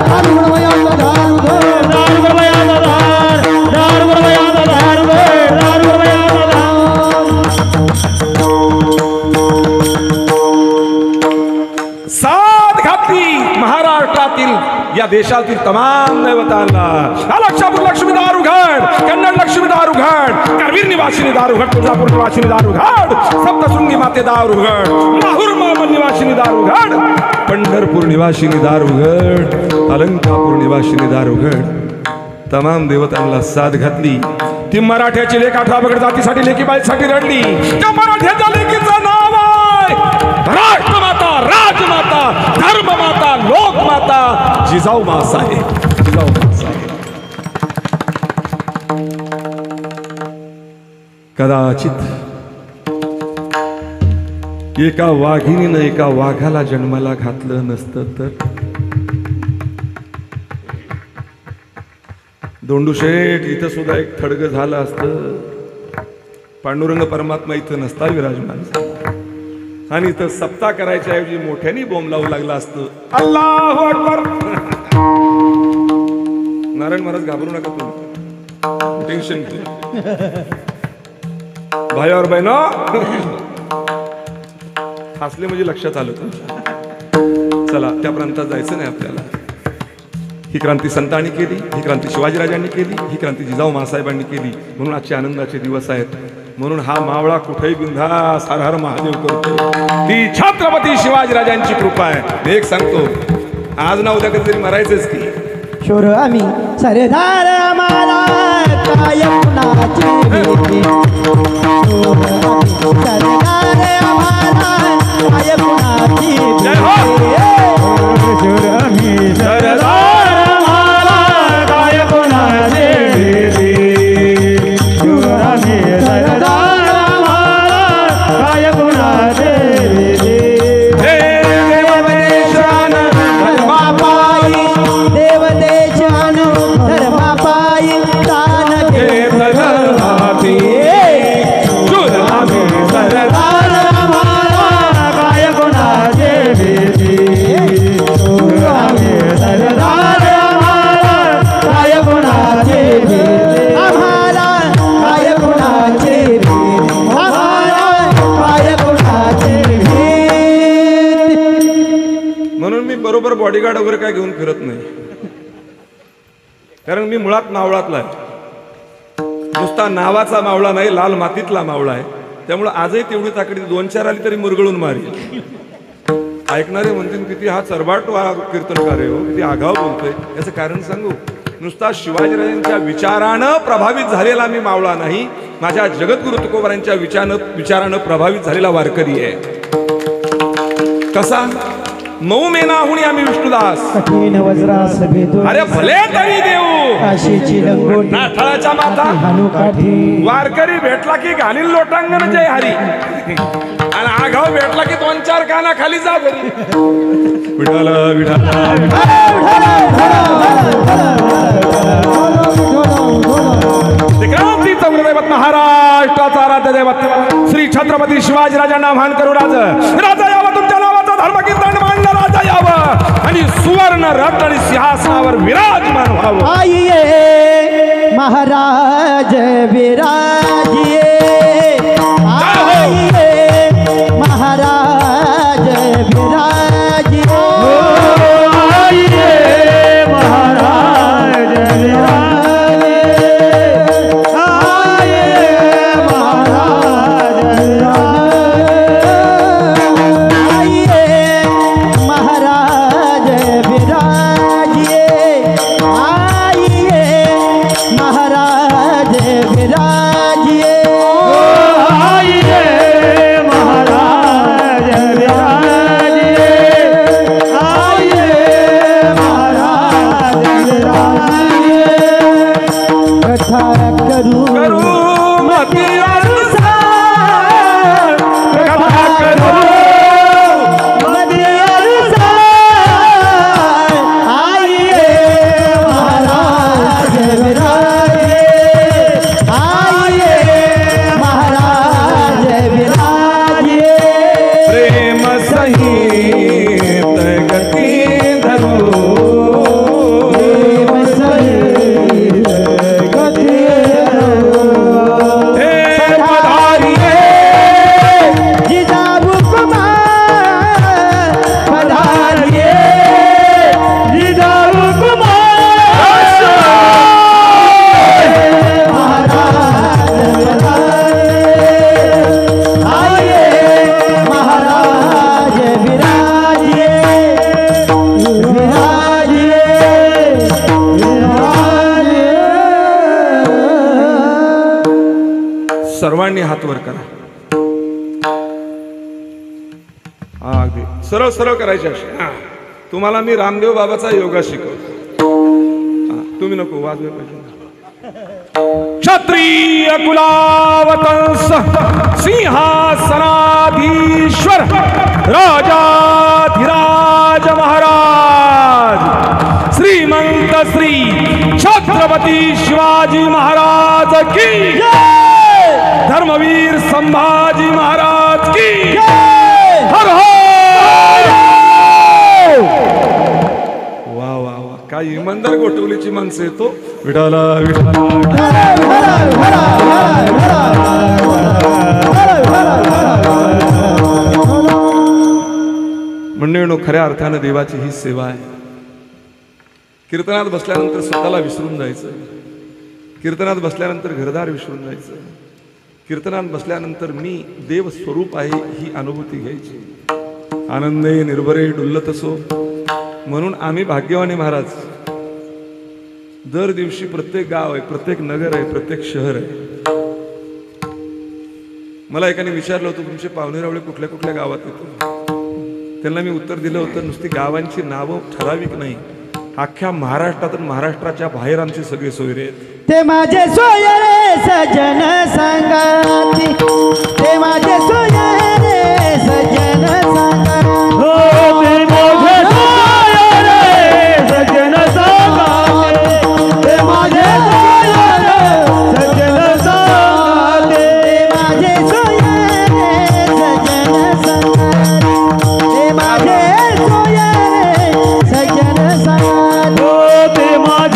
दारुगड बाई आता दारू घे, दारुगड बाई आता दार, दारुगड बाई आता दारू घे, दारुगड बाई आता दार. साथ घातली महाराष्ट्रातील या देशातील तमाम दैवतांना. लक्षापूर लक्ष्मी दारुघाट, कन्नड लक्ष्मी दारुघाट, करवीर निवासिनी दारुघाट, तुळजापूर निवासिनी दारुघाट, सप्तशृंगी माते दारुघाट, माहूर मामन निवासिनी दारुघाट, पंढरपूर निवासिनी दारुघाट, अलंकापूर निवासिनी दारुघाट. तमाम देवतांना साथ घातली. ती मराठ्याची लेख आठापगड जातीसाठी लेकीबाईसाठी रडली. त्या मराठ्याच्या लेकीचं नाव आहे राष्ट्रमाता, राजमाता, धर्ममाता, लोकमाता जिजाऊ मासाहेब. जिजाऊ मासाहेब. कदाचित एका वाघिणीनं एका वाघाला जन्माला घातलं नसतं तर दोंडूशेठ इथं सुद्धा एक थडग झालं असतं. पांडुरंग परमात्मा इथं नसता विराजमान झाला आणि इथं सप्ताह करायच्या ऐवजी मोठ्याने बोंब लावू लागला असतं. अल्लाहू अकबर. नारायण महाराज घाबरू नका तुम्ही, टेन्शन भाई और बहनो हसले म्हणजे लक्षात आलं तुमच्या. चला त्या प्रांतात जायचं नाही आपल्याला. ही क्रांती संतांनी केली, ही क्रांती शिवाजीराजांनी केली, ही क्रांती जिजाऊ मासाहेबांनी केली. म्हणून आजचे आनंदाचे दिवस आहेत. म्हणून हा मावळा कुठेही बिंधास हर हर महादेव करतो. ती छत्रपती शिवाजीराजांची कृपा आहे. मी एक सांगतो, आज ना उद्या कधीतरी मरायचंच की. शोर आम्ही सरदार आम्हाला काय कुणाची भीती. सरदार आम्हाला काय कुणाची जय हो. भीती. शोर आम्ही सरदार आम्हाला काय कुणाची भीती. शोर आम्ही सरदार आम्हाला काय कुणाची भीती. देवदेशान धर्मापायी दान घेतलं हाती. सरदार आम्हाला काय कोणाचे भीती. सरदार आम्हाला काय कोणाचे भीती. आम्हाला काय कोणाचे भीती. आम्हाला काय कोणाचे भीती. म्हणून मी बरोबर बॉडीगार्ड वगैरे काय घेऊन फिरत नाही, कारण मी मुळात मावळातला आहे. नुसता नावाचा मावळा नाही, लाल मातीतला मावळा आहे. त्यामुळे आजही तेवढी ताकदी 2-4 आली तरी मुरगळून मारी. ऐकणारे म्हणतील किती हा चरबाट कीर्तनकार आहे हो, किती आगाव बोलतोय. याचं कारण सांगू. नुसता शिवाजीराजांच्या विचारानं प्रभावित झालेला मी मावळा नाही, माझ्या जगद्गुरु तुकोबारांच्या विचारानं प्रभावित झालेला वारकरी आहे. कसा? मऊ मेनाहुनी आम्ही विष्णुदास. कठीण वज्रास भेदून अरे भले तरी देऊ काशीची लंगोटी नाठाळाच्या माता. हानुकाठी वारकरी भेटला की घालील लोटांगण जय हरी, आणि आगाव भेटला की 2-4 काना खाली जा घरी. विठाला विठाला क्रांतीचा गुरुदैवत महाराष्ट्राचा राज्य दैवत श्री छत्रपती शिवाजीराजांना मान करू. राजा यावं, तुमच्या नावाचा धर्म कीर्तन मांडला राजा यावं, आणि सुवर्ण रत्न आणि सिंहासनावर विराजमान व्हावं. आइए महाराज विराजिए. आइए महाराज विराजिए. आइए महाराज विराजिए. आइए महाराज विराजिए. महाराज विराजिए. आइए महाराज विराजिए. आइए महाराज विराजिए. आइए महाराज विराजिए. कथा करू मती अनुसार, कथा करू मती अनुसार. आइए महाराज विराजिए. आइए महाराज विराजिए. प्रेम सहित गती धरू. प्रेम सहित गती धरू. हे पधारिये जिजाऊ कुमार पधारिए. जिजाऊ कुमार महाराज विराजिए. आइए महाराज विराजिए. विराजिए विराजिए. सर्वांनी हात वर करा. हा अगदी सरळ सरळ करायचे असे. हा, तुम्हाला मी रामदेव बाबाचा योगा शिकवतो. हा, तुम्ही नको वाजवे पाहिजे. क्षत्रिय कुलावतंस सिंहासनाधीश्वर राजाधिराज महाराज श्रीमंत श्री छत्रपती शिवाजी महाराज की धर्मवीर संभाजी महाराज की हर हर. वा वा वा, काय या इमानदार गोठवलीची माणसं येतो विठाला विठाला मंडळींनो, खऱ्या अर्थानं देवाची ही सेवा आहे. कीर्तनात बसल्यानंतर स्वतःला विसरून जायचं, कीर्तनात बसल्यानंतर घरदार विसरून जायचं, कीर्तनात बसल्यानंतर मी देव स्वरूप आहे ही अनुभूती घ्यायची. आनंदे निर्भरे डुल्लत असो. म्हणून आम्ही भाग्यवानी महाराज, दर दिवशी प्रत्येक गाव आहे, प्रत्येक नगर आहे, प्रत्येक शहर आहे. मला एकाने विचारलं होतं तुमचे पाहुणेरावळे कुठल्या कुठल्या गावात येतो. त्यांना मी उत्तर दिलं होतं, नुसती गावांची नावं ठराविक नाही, अख्ख्या महाराष्ट्रात महाराष्ट्राच्या बाहेर आमचे सगळे सोयरे आहेत. ते माझे सोयरे सजन संगाती, ते माझे सोयरे सजन संगाती, हो ते माझे सोयरे सजन संगाती, ते माझे सोयरे सजन संगाती, ते माझे सोयरे सजन संगाती, ते माझे सोयरे सजन संगाती, हो ते माझे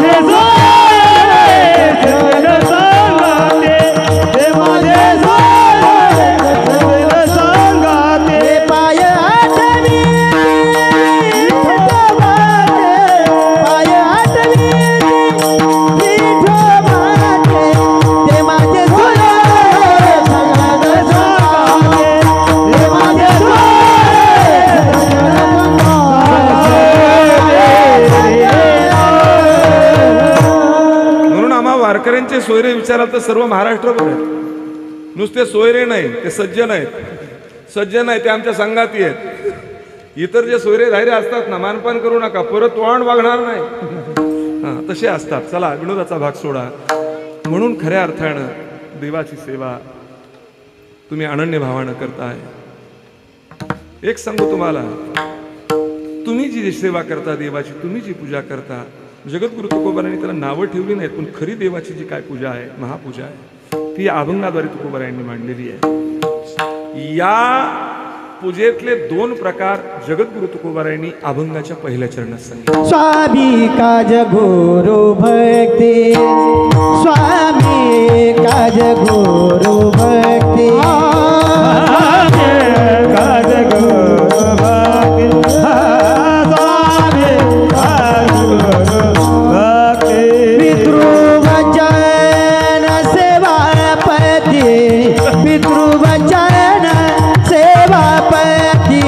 वारकऱ्यांचे सोयरे विचाराल तर सर्व महाराष्ट्रभर आहेत. नुसते सोयरे नाही, ते सज्जन आहेत. सज्जन आहे ते आमच्या संगाती आहेत. इतर जे सोयरे धायरे असतात ना, मानपान करू नका, परत वाण वागणार नाही, तसे असतात. चला विनोदाचा भाग सोडा. म्हणून खऱ्या अर्थानं देवाची सेवा तुम्ही अनन्य भावानं करताय. एक सांगू तुम्हाला, तुम्ही जी सेवा करता देवाची, तुम्ही जी पूजा करता, जगद्गुरु तुकोबारायांनी त्याला नावं ठेवली नाहीत, पण खरी देवाची जी काय पूजा आहे, महापूजा आहे, ती अभंगाद्वारे तुकोबारायांनी मांडलेली आहे. या पूजेतले 2 प्रकार जगद्गुरु तुकोबारायांनी अभंगाच्या पहिल्या चरणात सांगितले. स्वामी काज गुरु भक्ती, स्वामी काज गुरु भक्ती, काज गुरु भक्ती, पितृवचन सेवापती, पितृवचन सेवापती,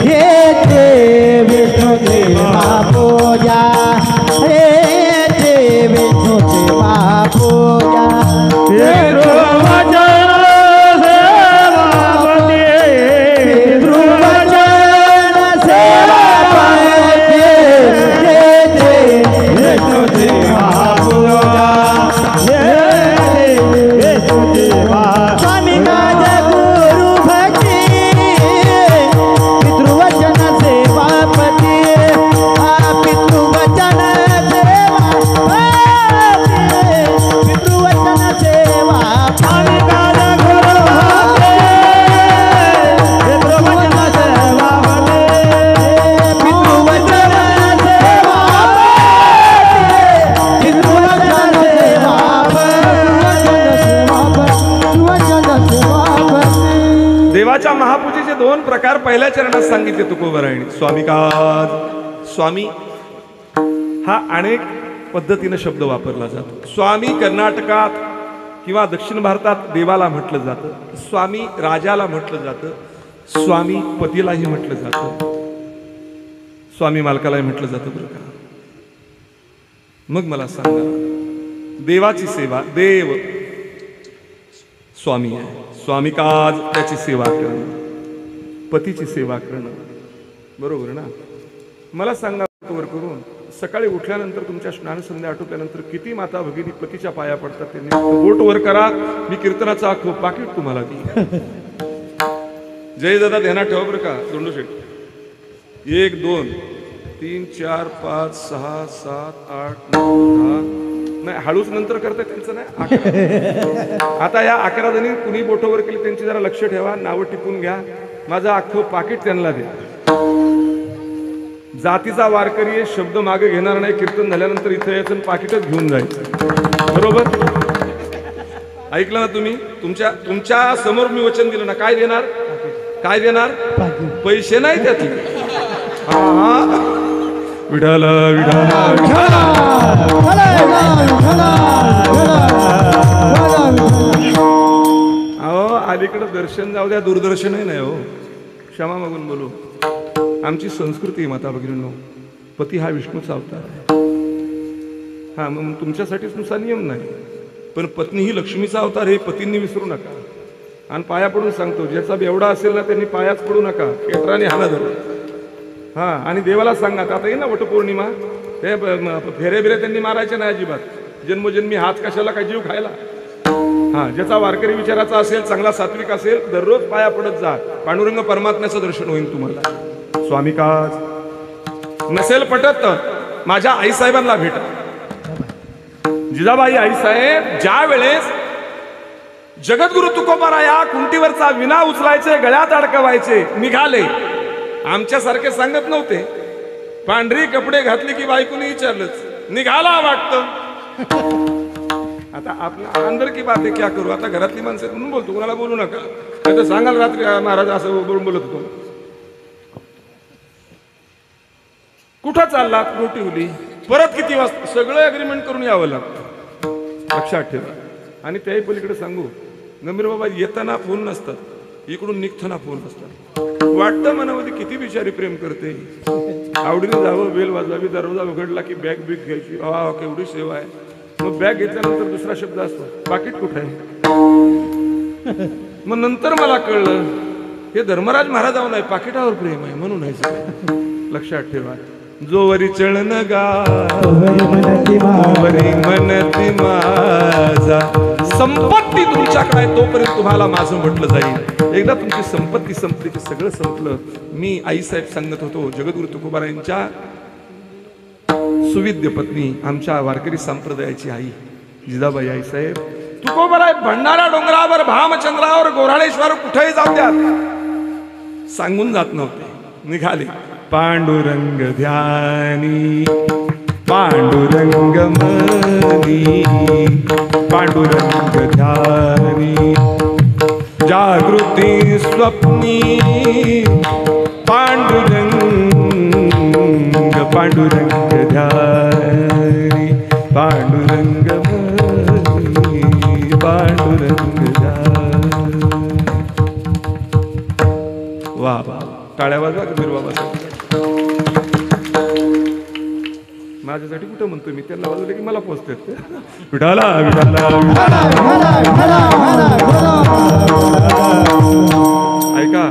हे ते विष्णू देवा पूजा, हे ते विष्णू देवा पूजा, पितृवचन सेवापती, पितृवचन सेवापती, हे ते विष्णू देवा पूजा, हे विष्णू देवा. स्वामी काज गुरु भक्ती, पितृवचन सेवापती, पितृवचन सेवापती, पितृवचन सेवा. स्वामी काज गुरु भक्ती, पितृवचन सेवापती, पितृवचन सेवापती, पितृवचन सेवापती. देवाच्या महापूजेचे 2 प्रकार पहिल्या चरणात सांगितले तुकोबारायांनी. स्वामिकाज. स्वामी हा अनेक पद्धतीने शब्द वापरला जातो. स्वामी कर्नाटकात किंवा दक्षिण भारतात देवाला म्हटलं जातं, स्वामी राजाला म्हटलं जातं, स्वामी पतीलाही म्हटलं जातं, स्वामी मालकालाही म्हटलं जातं. बरं का? मग मला सांगा, देवाची सेवा, देव स्वामी आहे, स्वामिकाज त्याची सेवा करणं, पतीची सेवा करणं, बरोबर ना? मला सांगा वर करून, सकाळी उठल्यानंतर तुमच्या स्नान संध्या आटोपल्यानंतर किती माता भगिनी पतीच्या पाया पडतात? त्यांनी बोट वर करा, मी कीर्तनाचा अख्खं पाकिट तुम्हाला दी. जय दादा ध्यानात ठेवा बरं का. दोंडू शेठ. 1 2 3 4 5 6 7 8 9 10. नाही, हळूच नंतर करताय त्यांचं नाही. 11. आता या 11 जणी कुणी बोटवर केली त्यांची जरा लक्ष ठेवा, नावं टिपून घ्या. माझं अख्खं पाकिट त्यांना द्या. जातीचा वारकरी आहे, शब्द मागे घेणार नाही, कीर्तन झाल्यानंतर इथं यायचं पाकिटच घेऊन जायचं, बरोबर? ऐकलं ना तुम्ही? तुमच्या समोर मी वचन दिलं ना, काय देणार? काय देणार? पैसे नाही त्यातले. हा विठाला विठाला अहो अलीकडे दर्शन जाऊ द्या, दूरदर्शनही नाही हो, क्षमा मागून बोलू. आमची संस्कृती माता भगिनींनो, पती हा विष्णूचा अवतार आहे. हा मग तुमच्यासाठीच नुसता नियम नाही, पण पत्नी ही लक्ष्मीचा अवतार हे पतींनी विसरू नका. आणि पाया पडून सांगतो, ज्याचा बेवडा असेल ना त्यांनी पायाच पडू नका, केटराने हाना धरू. हा आणि देवाला सांगा, आता येईल ना वटपौर्णिमा, ते फेरे बिरे त्यांनी मारायचे नाही अजिबात, जन्मोजन्मी हात कशाला काय जीव खायला. हा ज्याचा वारकरी विचाराचा असेल, चांगला सात्विक असेल, दररोज पाया पडत जा, पांडुरंग परमात्म्याचं दर्शन होईल तुम्हाला. स्वामी काज नसेल पटत तर माझ्या आईसाहेबांना भेटा. जिजाबाई आईसाहेब ज्या वेळेस जगद्गुरु तुकोबाराया कुंटीवरचा विना उचलायचे, गळ्यात अडकवायचे निघाले, आमच्यासारखे सांगत नव्हते. पांढरी कपडे घातले की बायकोने विचारलंच, निघाला वाटतं. आता आपलं अंदर की बात आहे, क्या करू. आता घरातली माणसं म्हणून बोलतो, कोणाला बोलू नका, नाही तर सांगाल रात्री महाराज असं बोलून बोलत होतो. कुठं चाललात? गोटिवली. परत किती वाजता? सगळं अग्रीमेंट करून यावं लागतं, लक्षात ठेवा. आणि त्याही पलीकडे सांगू, गंभीर बाबा येताना फोन नसतात, इकडून निघताना फोन असतात. वाटतं मनामध्ये किती बिचारी प्रेम करते, आवडीने जावं, बेल वाजवावी, दरवाजा उघडला की बॅग बिग घ्यायची, वा केवढी सेवा आहे. मग बॅग घेतल्यानंतर दुसरा शब्द असतो, पाकिट कुठं आहे. मग नंतर मला कळलं हे धर्मराज महाराजावर नाही, पाकिटावर प्रेम आहे म्हणून आहे. लक्षात ठेवा. जोवरी चळन गावरी मनती माझा, संपत्ती तुमच्याकडे आहे तोपर्यंत तुम्हाला माझं म्हटलं जाईल. एकदा तुमची संपत्ती संपली की सगळं संपलं. मी आईसाहेब सांगत होतो, जगद्गुरु तुकोबारायांच्या सुविद्य पत्नी, आमच्या वारकरी संप्रदायाची आई जिजाबाई आईसाहेब तुकोबाराय भंडारा डोंगरावर, भामचंद्रावर, गोराळेश्वर कुठेही जाऊ द्यात, सांगून जात नव्हते. निघाले. पांडुरंग ध्यानी पांडुरंग मनी, पांडुरंग ध्यानी जागृती स्वप्नी, पांडुरंग पांडुरंग ध्यानी पांडुरंग मनी, पांडुरंग ध्यानी. वा वा, टाळ्या वाजवा कबीर बाबासाठी. माझ्यासाठी कुठं म्हणतोय मी, त्यांना वाजवले की मला पोचतात. विठाला विठाला ऐका,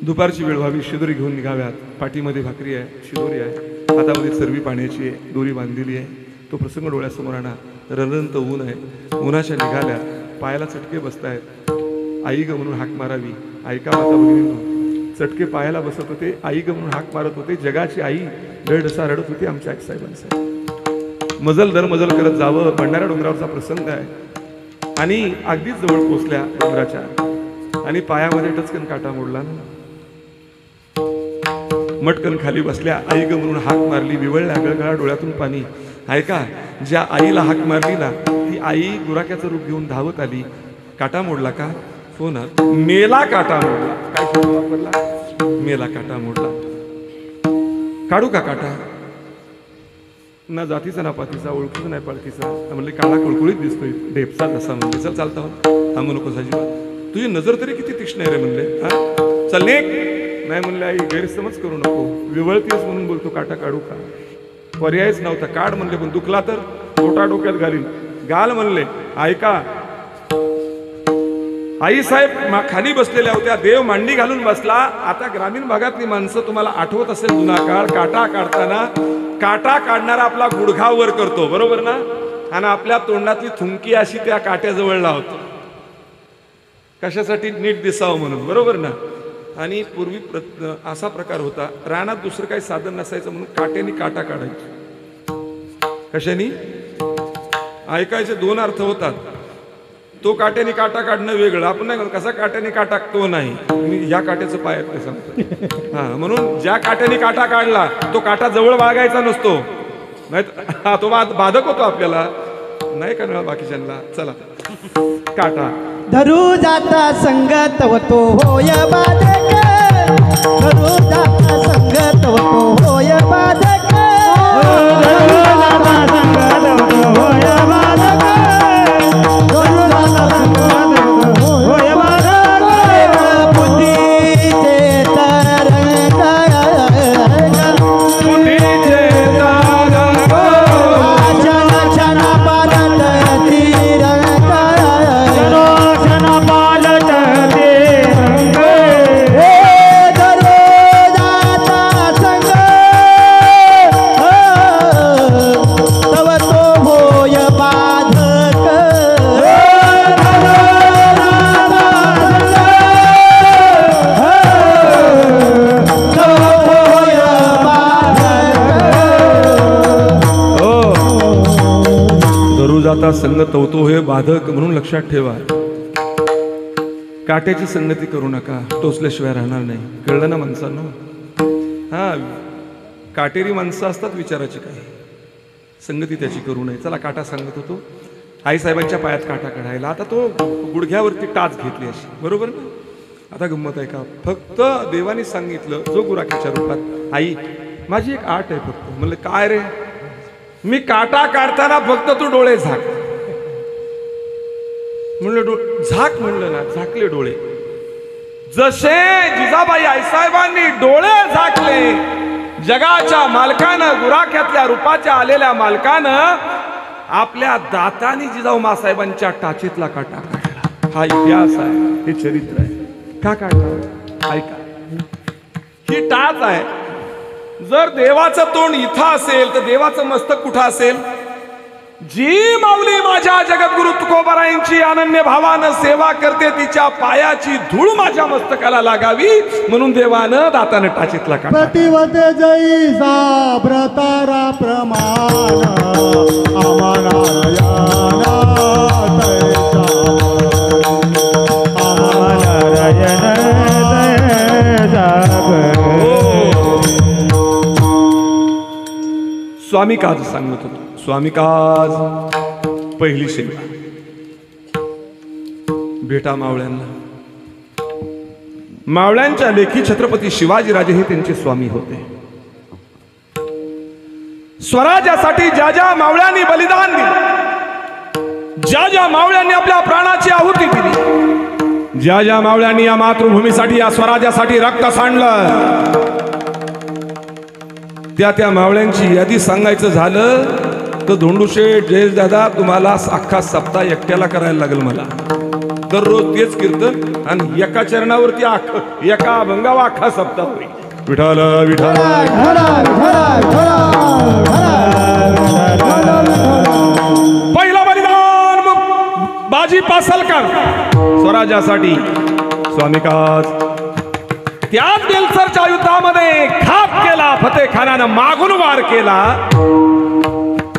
दुपारची वेळ व्हावी, शिदोरी घेऊन निघाव्यात. पाठीमध्ये भाकरी आहे, शिदोरी आहे, हातामध्ये चरबी पाण्याची आहे, दोरी बांधलेली आहे. तो प्रसंग डोळ्यासमोर आणा. रनंत ऊन आहे, उन्हाच्या निघाल्या, पायाला चटके बसतायत. आई ग म्हणून हाक मारावी. ऐका माता भगिनींनो, चटके पायाला बसत होते, आई ग म्हणून हाक मारत होते. जगाची आई रडसा रडत होती आमच्या आईसाहेबांसाठी. मजल दर मजल करत जावं. भंडारा डोंगरावरचा प्रसंग आहे. आणि अगदीच जवळ पोचल्या डोंगराच्या, आणि पायामध्ये टचकन काटा मोडला ना. मटकन खाली बसल्या. आई ग म्हणून हाक मारली. विवळल्या गळगळा डोळ्यातून पाणी. ऐका, ज्या आईला हाक मारली ना, ती आई गुराख्याचं रूप घेऊन धावत आली. काटा मोडला का? हो ना, मेला काटा मोडला. काय शब्द वापरला? मेला काटा मोडला. काढू का काटा? ना जातीचा ना पातीचा, ओळखीचा नाही पाळखीचा. म्हणले काळा कुळकुळीत दिसतोय, ढेपचा जसा. म्हणले चल चालता थांबू नको अजिबात, तुझी नजर तरी किती तीक्ष्ण आहे रे. म्हणले हा चल नाही म्हणले. आई गैरसमज करू नको, विवळतीस म्हणून बोलतो. काटा काढू का? पर्यायच नव्हता. काढ म्हणले, पण दुखला तर पोटा डोक्यात घालीन. गाल म्हणले. ऐका, आई साहेब खाली बसलेल्या होत्या. देव मांडी घालून बसला. आता ग्रामीण भागातली माणसं, तुम्हाला आठवत असेल जुना काळ, काटा काढताना काटा काढणारा आपला गुडघा वर करतो, बरोबर ना, आणि आपल्या तोंडातली थुंकी अशी त्या काट्याजवळ लावतो. कशासाठी? नीट दिसावं म्हणून, बरोबर ना. आणि पूर्वी असा प्रकार होता, रानात दुसरं काही साधन नसायचं म्हणून काट्याने काटा काढायचे. कशाने? ऐकायचे दोन अर्थ होतात. तो काट्याने काटा काढणं वेगळं. आपण नाही कसा काट्याने काटा तो नाही, मी ह्या काट्याचं पाय आहे सांगतो. हा, म्हणून ज्या काट्याने काटा काढला तो काटा जवळ बाळगायचा नसतो, नाही हा तो बाधक होतो आपल्याला, नाही करणार बाकीच्यांना. चला काटा धरू जाता संगत वतो होय बाधक, धरू जाता संगत वतो होय बाधक, धरू जाता संगत वतो होय बाधक, धरू जाता संगत वतो होय बाधक. बुद्धीचे तरंग, बुद्धीचे तरंग, क्षण क्षण पालट तिरंग, क्षण पालट तिरंग. हे धरू जाता संग, तव तो होय बाधक. धरू जाता संग तवतो हे बाधक, म्हणून लक्षात ठेवा. काट्याची संगती करू नका, टोचल्याशिवाय राहणार नाही. कळलं ना माणसांनो? हा, काटेरी माणसं असतात विचाराची काय, संगती त्याची करू नये. चला काटा सांगत होतो, आईसाहेबांच्या पायात काटा काढायला. आता तो गुडघ्यावरती टाच घेतली अशी, बरोबर ना? आता गंमत आहे का, फक्त देवाने सांगितलं जो गुराख्याच्या रूपात, आई माझी एक आट आहे फक्त. म्हणलं काय रे? मी काटा काढताना फक्त तू डोळे झाक. म्हणलं झाक, म्हणलं ना, झाकले डोळे. जसे जिजाबाई आईसाहेबांनी डोळे झाकले, जगाच्या मालकानं, गुराख्यातल्या रूपाच्या आलेल्या मालकानं आपल्या दाताने जिजाऊ मासाहेबांच्या टाचीतला काटा काढला. हा इतिहास आहे, हे चरित्र आहे. का काढला? ऐका, ही टाच आहे. जर देवाचं तोंड इथं असेल तर देवाचं मस्तक कुठं असेल? जी माऊली माझ्या जगद्गुरु तुकोबारायांची अनन्य भावानं सेवा करते, तिच्या पायाची धूळ माझ्या मस्तकाला लागावी म्हणून देवानं दातानं टाचीतला काढला. प्रतिवते जैसा व्रतारा प्रमाण, आम्हाला स्वामी काज सांगत होतो. स्वामी काज पहिली सेवा भेटा मावळ्यांना. मावळ्यांच्या लेखी छत्रपती शिवाजीराजे हे त्यांचे स्वामी होते. स्वराज्यासाठी ज्या ज्या मावळ्यांनी बलिदान दिले, ज्या ज्या मावळ्यांनी आपल्या प्राणाची आहुती दिली, ज्या ज्या मावळ्यांनी या मातृभूमीसाठी, या स्वराज्यासाठी रक्त सांडलं, त्या त्या मावळ्यांची यादी सांगायचं झालं तर धोंडूशेठ, जयेश दादा, तुम्हाला अख्खा सप्ताह एकट्याला करायला लागेल मला. दररोज तेच कीर्तन आणि एका चरणावरती एका अभंगावा अख्खा सप्ताह होईल. विठाल विठाल. पहिला बलिदान बाजी पासलकर स्वराज्यासाठी. स्वामी काज. त्याच बेलसरच्या युद्धामध्ये खाप केला, फतेखानानं मागून वार केला.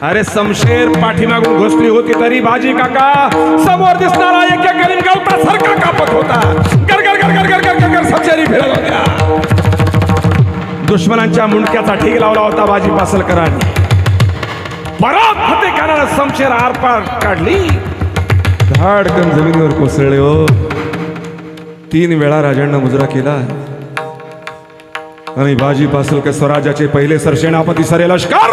अरे समशेर पाठीमागून घुसली होती तरी बाजी काका समोर दिसणारा एक एक गरीब गवतासारखा कापत होता. गरगर गरगर गरगर गरगर समशेरी फिरत होत्या. दुश्मनांच्या मुंडक्याचा ठीक लावला होता बाजी पासलकरांनी. परत फतेखानानं समशेर आरपार काढली. धाडकन जमिनीवर कोसळले हो. 3 वेळा राजांना मुजरा केला आणि बाजी पासलकर स्वराज्याचे पहिले सरसेनापती सरे लष्कर.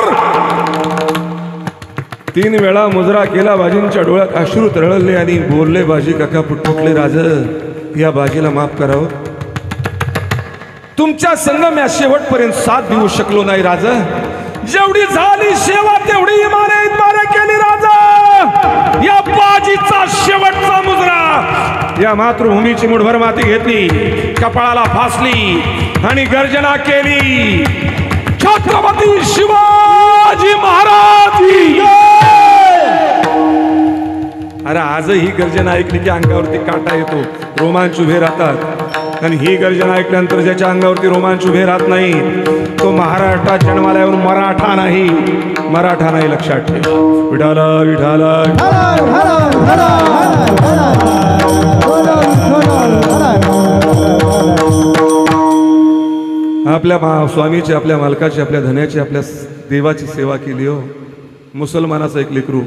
3 वेळा मुजरा केला. बाजींच्या डोळ्यात अश्रू तरळले आणि बोलले, बाजी काका पुटपुटले, राज या बाजीला माफ करावं. तुमच्या संग मी शेवटपर्यंत साथ देऊ शकलो नाही राज. जेवढी झाली सेवा तेवढी इमाने केली राजा. या बाजीचा शेवटचा मुजरा. या मातृभूमीची मुठभर माती घेतली, कपाळाला फासली आणि गर्जना केली, छत्रपती शिवाजी महाराज. अरे आजही गर्जना ऐकली की अंगावरती काटा येतो, रोमांच उभे राहतात. आणि ही गर्जना ऐकल्यानंतर ज्याच्या अंगावरती रोमांच उभे राहत नाही तो महाराष्ट्रात जन्माला येऊन मराठा नाही, मराठा नाही, लक्षात ठेवा. विठाला विठाला आपल्या स्वामीची, आपल्या मालकाची, आपल्या धन्याची, आपल्या देवाची सेवा केली हो. मुसलमानाचं एक लेकरू,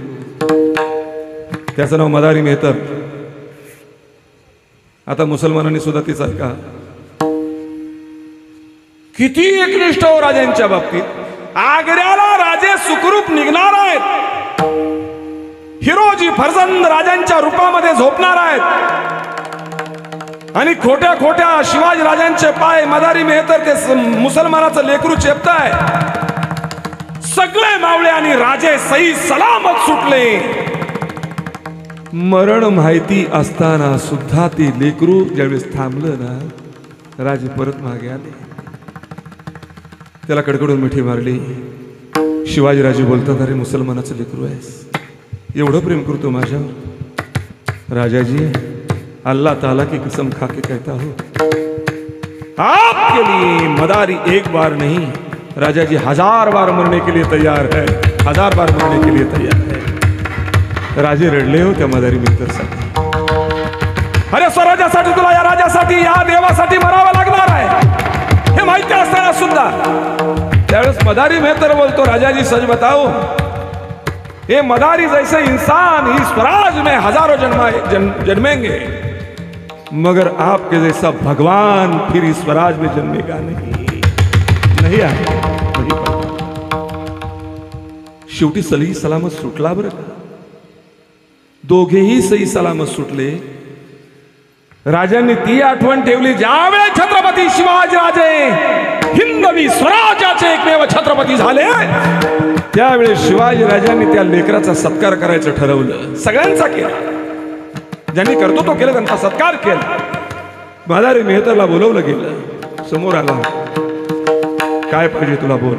त्याचं नाव मदारी मेहतर. आता मुसलमानांनी सुद्धा तीच ऐका, किती एकनिष्ठ हो राजांच्या बाबतीत. आग्र्याला राजे सुखरूप निघणार आहेत, हिरोजी फर्जंद राजांच्या रूपामध्ये झोपणार आहेत आणि खोट्या खोट्या शिवाजी राजांचे पाय मदारी मेहतर ते मुसलमानाचं लेकरू चेपताय. सगळे मावळे आणि राजे सही सलामत सुटले. मरण माहिती असताना सुद्धा ते लेकरू ज्यावेळेस थांबलं ना, राजे परत मागे आले, त्याला कडकडून मिठी मारली. शिवाजीराजे बोलतात, अरे मुसलमानाचं लेकरू आहेस, एवढं प्रेम करतो माझ्यावर. राजाजी, अल्लाह ताला की कसम खा के कहता हूं, आपके लिए मदारी एक बार नहीं, राजा जी 1000 बार मरने के लिए तैयार है, 1000 बार मरने के लिए तैयार है. राजे रडले हो त्या मदारी मित्रासाठी. अरे स्वराज्यासाठी, तुला या राजासाठी, या देवासाठी मरावं लागणार आहे हे माहिती असताना सुद्धा त्यावेळेस मदारी मेहतर बोलतो, राजाजी सच बताओ, ये मदारी जैसे इंसान इस स्वराज में हजारों जन्मेंगे, मगर आपके जैसा भगवान फिर इस स्वराज में जन्मेगा नहीं आहे. शेवटी सही सलामत सुटला बरं का. दोघेही सही सलामत सुटले. राजांनी ती आठवण ठेवली, ज्यावेळेस छत्रपती शिवाजीराजे हिंदवी स्वराज्याचे एकमेव छत्रपती झाले, त्यावेळेस शिवाजी राजांनी त्या लेकराचा सत्कार करायचं ठरवलं. सगळ्यांचा केला, ज्यांनी करतो तो केला, त्यांचा सत्कार केला. मदारी मेहतरला बोलवलं गेलं, समोर आला, काय पाहिजे तुला, बोल,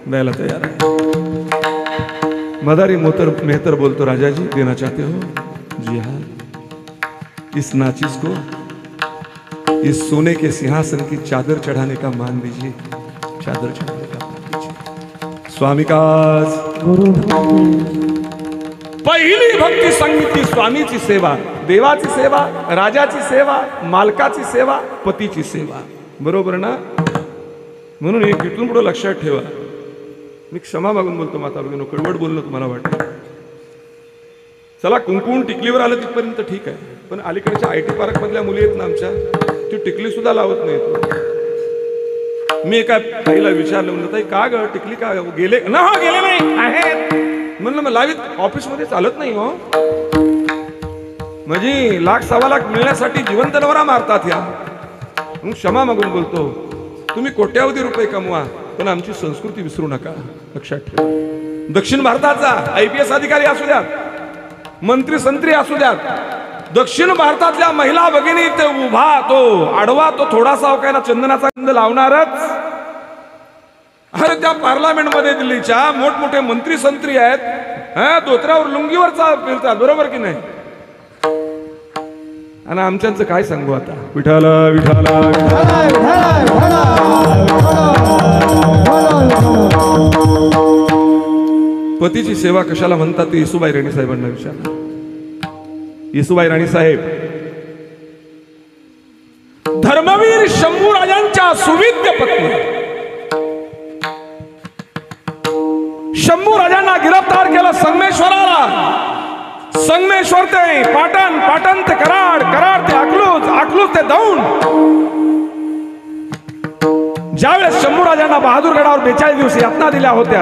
द्यायला तयार आहे. मदारी मेहतर बोलतो, राजाजी देना चाहते हो? जी हाँ. इस नाचिस को इस सोने के सिंहासन की चादर चढ़ाने का मान दीजिए, चादर चढ़ाने का मान दीजिए. स्वामी का पहिली भक्ती संगीती स्वामीची सेवा, देवाची सेवा, राजाची सेवा, मालकाची सेवा, पतीची सेवा. बरोबर ना? म्हणून एक इथून पुढे लक्षात ठेवा. मी क्षमा मागून बोलतो माता भगिनींनो, कडवड बोलणं तुम्हाला वाटतं. चला कुंकुम टिकलीवर आलं तिथपर्यंत ठीक आहे, पण अलीकडच्या IT पार्क मधल्या मुली आहेत ना आमच्या, ती टिकली सुद्धा लावत नाहीत. मी एका ताईला विचारलं, म्हणलं ताई का ग टिकली का गेले ना? हा गेले नाही आहेत. म्हणलं मग लावीत ऑफिसमध्ये चालत नाही हो, म्हणजे 1,00,000-1,15,00,000 मिळण्यासाठी जिवंत नवरा मारतात या. मग क्षमा मागून बोलतो, तुम्ही कोट्यावधी रुपये कमवा, पण आमची संस्कृती विसरू नका, लक्षात ठेवा. दक्षिण भारताचा IPS अधिकारी असू द्यात, मंत्री संत्री असू द्यात, दक्षिण भारतातल्या महिला भगिनी ते उभा तो आडवा तो थोडासा अवकायला चंदनाचा गंध लावणारच. अरे त्या पार्लमेंट मध्ये दिल्लीच्या मोठमोठे मंत्री संत्री आहेत, धोत्रावर लुंगीवर फिरतात, बरोबर की नाही? आणि आमच्यांचं काय सांगू आता. विठाला विठाला पतीची सेवा कशाला म्हणतात ते येसूबाई राणी साहेबांना विचारलं. येसूबाई राणी साहेब धर्मवीर शंभू राजांच्या सुविद्य पत्नी. शंभू राजांना गिरफ्तार केलं संगमेश्वराला. संगमेश्वर ते पाटण, पाटण ते कराड, कराड ते अकलूज, अकलूज ते दौंड. ज्यावेळेस शंभू राजांना बहादूरगडावर 42 दिवस यातना दिल्या होत्या,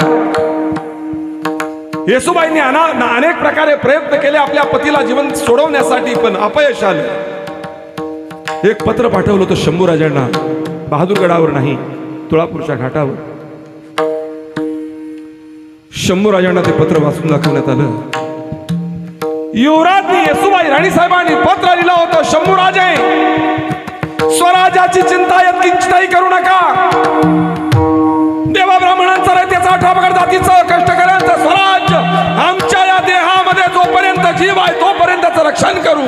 येसूबाईंनी अनेक प्रकारे प्रयत्न केले आपल्या पतीला जीवन सोडवण्यासाठी, पण अपयश आले. एक पत्र पाठवलं होतं शंभू राजांना, बहादूरगडावर नाही, तुळापूरच्या घाटावर. शंभू राजांना ते पत्र वाचून दाखवण्यात आलं. युवराजनी येसूबाई राणी साहेबांनी पत्र लिहिलं होतं, शंभू राजे स्वराज्याची चिंता यत्किंचितही करू नका. देवा ब्राह्मणांचं रयतेचं, ठापगड जातीचं, कष्टकऱ्यांचं स्वराज्य आमच्या या देहामध्ये जोपर्यंत जीव आहे तोपर्यंतच रक्षण करू.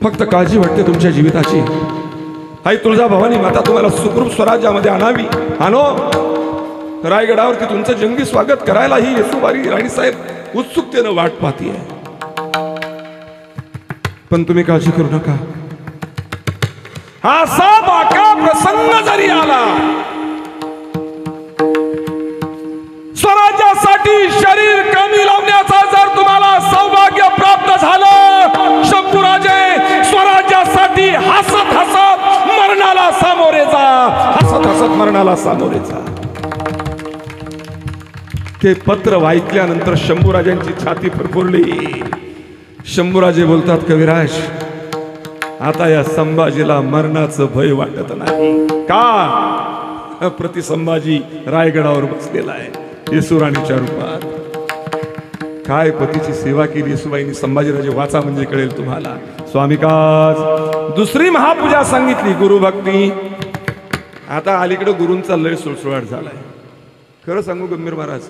फक्त काळजी वाटते तुमच्या जीविताची. आई तुळजाभवानी माता तुम्हाला सुखरूप स्वराज्यामध्ये आणावी. आणो. रायगडावरती तुमचं जंगी स्वागत करायला ही येसुबारी राणीसाहेब उत्सुकतेनं वाट पाहतीये. पण तुम्ही काळजी करू नका. असा बाका प्रसंग जरी आला, स्वराज्यासाठी शरीर कमी लावण्याचा जर तुम्हाला सौभाग्य प्राप्त झालं, शंभूराजे स्वराज्यासाठी हसत हसत मरणाला सामोरे जा. हसत हसत मरणाला सामोरे जा. ते पत्र वाचल्यानंतर शंभूराजांची छाती फरफरली. शंभूराजे बोलतात, कविराज आता या संभाजीला मरणाचं भय वाटत नाही. का? प्रति संभाजी रायगडावर बसलेला आहे येसुराणीच्या रूपात. काय पतीची सेवा केली येसुबाईंनी. संभाजीराजे वाचा म्हणजे कळेल तुम्हाला. स्वामिकाज दुसरी महापूजा सांगितली, गुरुभक्ती. आता अलीकडे गुरूंचा लय सुळसुळाट झालाय. खरं सांगू गंभीर महाराज,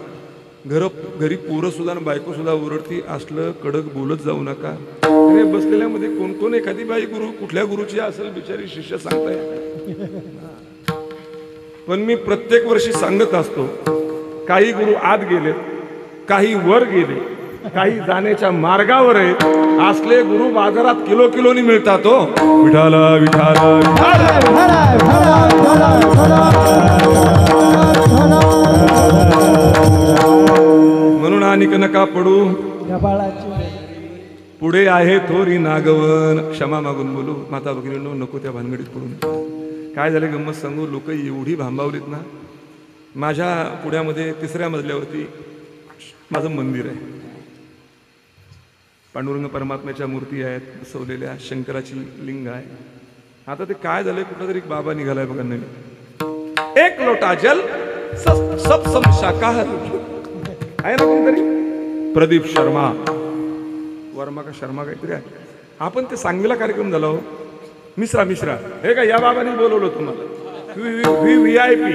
घरी पोरं सुद्धा बायको सुद्धा ओरडती, असलं कडक बोलत जाऊ नका. अरे बसलेल्यामध्ये कोण कोण एखादी बाई गुरु कुठल्या गुरुची असेल बिचारी शिष्य सांगताय. पण मी प्रत्येक वर्षी सांगत असतो, काही गुरु आत गेले, काही वर गेले, काही जाण्याच्या मार्गावर आहेत. असले गुरु बाजारात किलो किलोनी मिळतात. हो विठाला विठाला म्हणून अनिक नका पडू. पुढे आहे थोरी नागवन. क्षमा मागून बोलू माता भगिनींनो, नको त्या भानगडीत पडून. काय झालं गंमत सांगू, लोक एवढी भांबावलीत ना. माझ्या पुण्यामध्ये 3ऱ्या मजल्यावरती माझं मंदिर आहे. पांडुरंग परमात्म्याच्या मूर्ती आहेत बसवलेल्या, शंकराची लिंग आहे. आता ते काय झालंय, कुठं तरी बाबा निघालाय बघा नवीन. एक लोटा जल सब सम शाकाहारी आहे ना कोणतरी, प्रदीप शर्मा वर्मा का शर्मा काहीतरी आहे. आपण ते सांगलीला कार्यक्रम झाला हो. मिश्रा हे का या बाबांनी बोलवलं तुम्हाला. VIP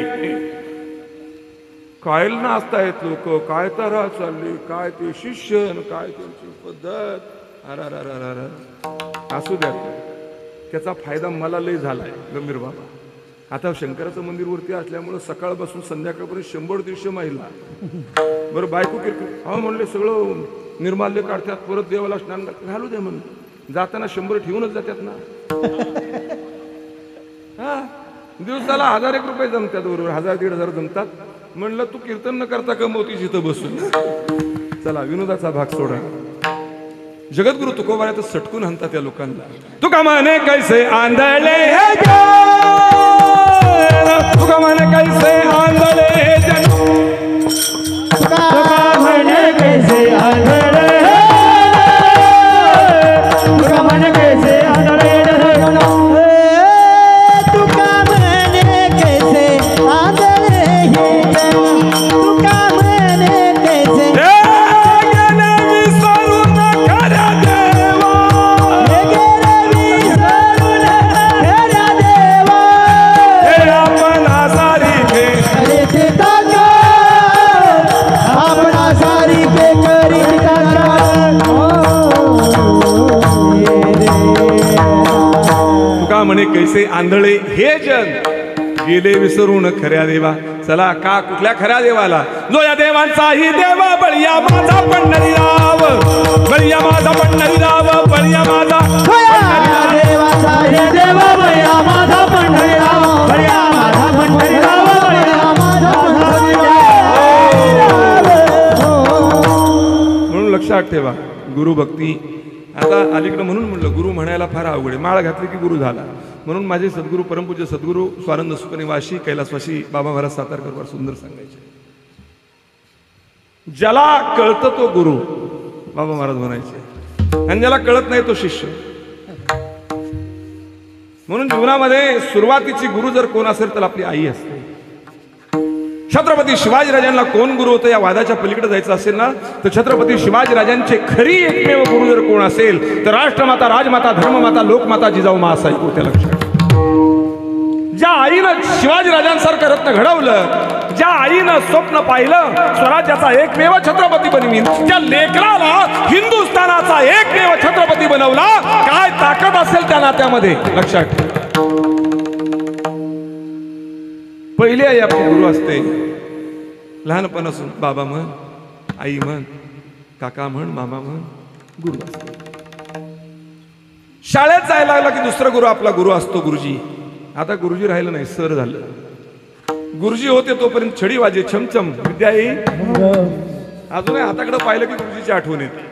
काय नाचतायत लोक, काय तऱ्हा चालली, काय ते शिष्य, काय त्यांची पद्धत. अरे असू द्या, त्याचा फायदा मला लय झालाय गंभीर बाबा. आता शंकराचं मंदिर वरती असल्यामुळं सकाळपासून संध्याकाळपर्यंत 100-150 महिला. बरं बायको किरकिर, हा म्हणले सगळं निर्माल्य काढतात, परत देवाला स्नान घालू द्या म्हणून. जाताना 100 ठेवूनच जातात ना. हा दिवसाला 1000-1 रुपये जमतात, बरोबर 1000-1500 जमतात. म्हणलं तू कीर्तन न करता कमवतीस इथं बसून. चला विनोदाचा भाग सोडा. जगद्गुरु तुकोबा तर सटकून आणतात त्या लोकांना. तुका म्हणे कैसे आंधळे हे तुका म्हणे कैसे आंधळे हे जन, तुका म्हणे कैसे आंधळे, तुका म्हणे कैसे आंधळे, तुका म्हणे कैसे आंधळे हे जन, तुका म्हणे कैसे गेले विसरून खऱ्या देवा, गेले विसरून खऱ्या देवा, हे आपणा सारिखे करीत ताका, आपणा सारिखे करीत ताका. तुका म्हणे कैसे आंधळे हे जन, गेले विसरून खऱ्या देवा. चला का कुठल्या खऱ्या देवाला, जो या देवांचाही देवा. बळिया माझा पंढरीराव, बळिया माझा पंढरीराव, बळिया माझा देवाचा हे देवा, बळ्या माझा पंढरीराव, बळ्या माझा पंढरीराव, बळ्या माझा पंढरीराव. म्हणून लक्षात ठेवा गुरुभक्ती. आता अलीकडे म्हणून म्हणलं गुरु म्हणायला फार अवघड आहे. माळ घातली की गुरु झाला. म्हणून माझे सद्गुरू परमपूज्य सद्गुरू स्वानंद सुखनिवासी कैलासवासी बाबा महाराज सातारकर फार सुंदर सांगायचे, ज्याला कळतं तो गुरु बाबा महाराज म्हणायचे, आणि ज्याला कळत नाही तो शिष्य. म्हणून जीवनामध्ये सुरुवातीची गुरु जर कोण असेल तर आपली आई असते. छत्रपती शिवाजीराजांना कोण गुरु होतं या वादाच्या पलीकडे जायचं असेल ना, तर छत्रपती शिवाजीराजांचे खरी एकमेव गुरु जर कोण असेल तर राष्ट्रमाता, राजमाता, धर्ममाता, लोकमाता जिजाऊ महासाहेब होत्या. लक्षात ज्या आईनं शिवाजीराजांसारखं रत्न घडवलं, ज्या आईनं स्वप्न पाहिलं स्वराज्याचा एकमेव छत्रपती बनवीन, ज्या लेकराला हिंदुस्थानाचा एकमेव छत्रपती बनवला, काय ताकद असेल त्या नात्यामध्ये लक्षात ठेवा. पहिली आई आपली गुरु असते. लहानपणापासून बाबा म्हण, आई म्हण, काका म्हण, मामा म्हण, गुरु असतो. शाळेत जायला लागला की दुसरा गुरु आपला गुरु असतो, गुरुजी. आता गुरुजी राहिलं नाही, सर झालं. गुरुजी होते तोपर्यंत छडी वाजे, छमछम विद्या येई. अजूनही हाताकडे पाहिलं की गुरुजीची आठवण येते.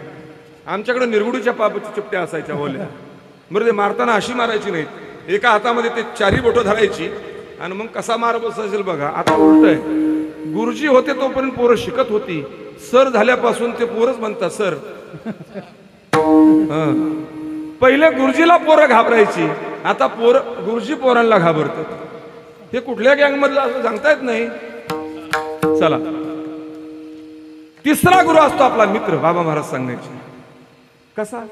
आमच्याकडे निरगुडीच्या पापाच्या चिपट्या असायच्या ओल्या, बरं ते मारताना अशी मारायची नाहीत, एका हातामध्ये ते चारी बोटं धरायची आणि मग कसा मार बसायचे बघा. आता उलट आहे. गुरुजी होते तोपर्यंत पोरं शिकत होती, सर झाल्यापासून ते पोरच म्हणतात सर. पहिले गुरुजीला पोरं घाबरायची, आता गुरुजी पोरांना घाबरतात. हे कुठल्या गँग मधलं असं सांगता येत नाही. चला, तिसरा गुरु असतो आपला मित्र. बाबा महाराज सांगायचे कसा,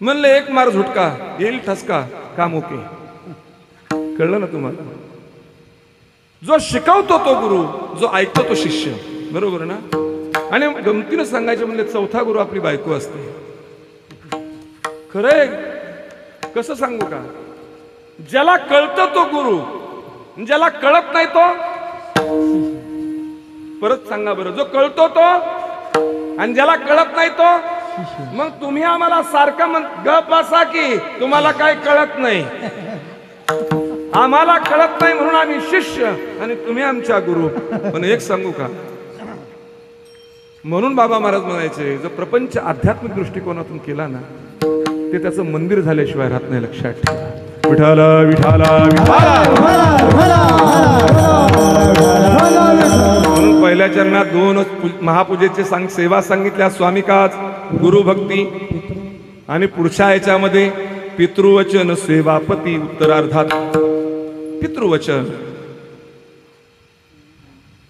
म्हणले एक मार झुटका येईल ठसका, काम ओके. कळलं ना तुम्हाला? जो शिकवतो तो गुरु, जो ऐकतो तो शिष्य. बरोबर ना? आणि गमतीनं सांगायचं म्हणजे चौथा गुरु आपली बायको असते. खरंय, कसं सांगू का? ज्याला कळतं तो गुरु, ज्याला कळत नाही तो, परत सांगा बरं, जो कळतो तो आणि ज्याला कळत नाही तो. मग तुम्ही आम्हाला सारखं गप बसा की तुम्हाला काय कळत नाही. आम्हाला कळत नाही म्हणून आम्ही शिष्य आणि तुम्ही आमच्या गुरु. पण एक सांगू का, म्हणून बाबा महाराज म्हणायचे, जो प्रपंच आध्यात्मिक दृष्टिकोनातून केला ना, ते त्याचं मंदिर झाल्याशिवाय राहत नाही. लक्षात ठेवा. विठाला विठाला म्हणून पहिल्या चरणात दोनच महापूजेचे सेवा सांगितल्या, स्वामिकाच, गुरुभक्ती. आणि पुढच्या याच्यामध्ये पितृवचन सेवापती. उत्तरार्धात पितृवचन.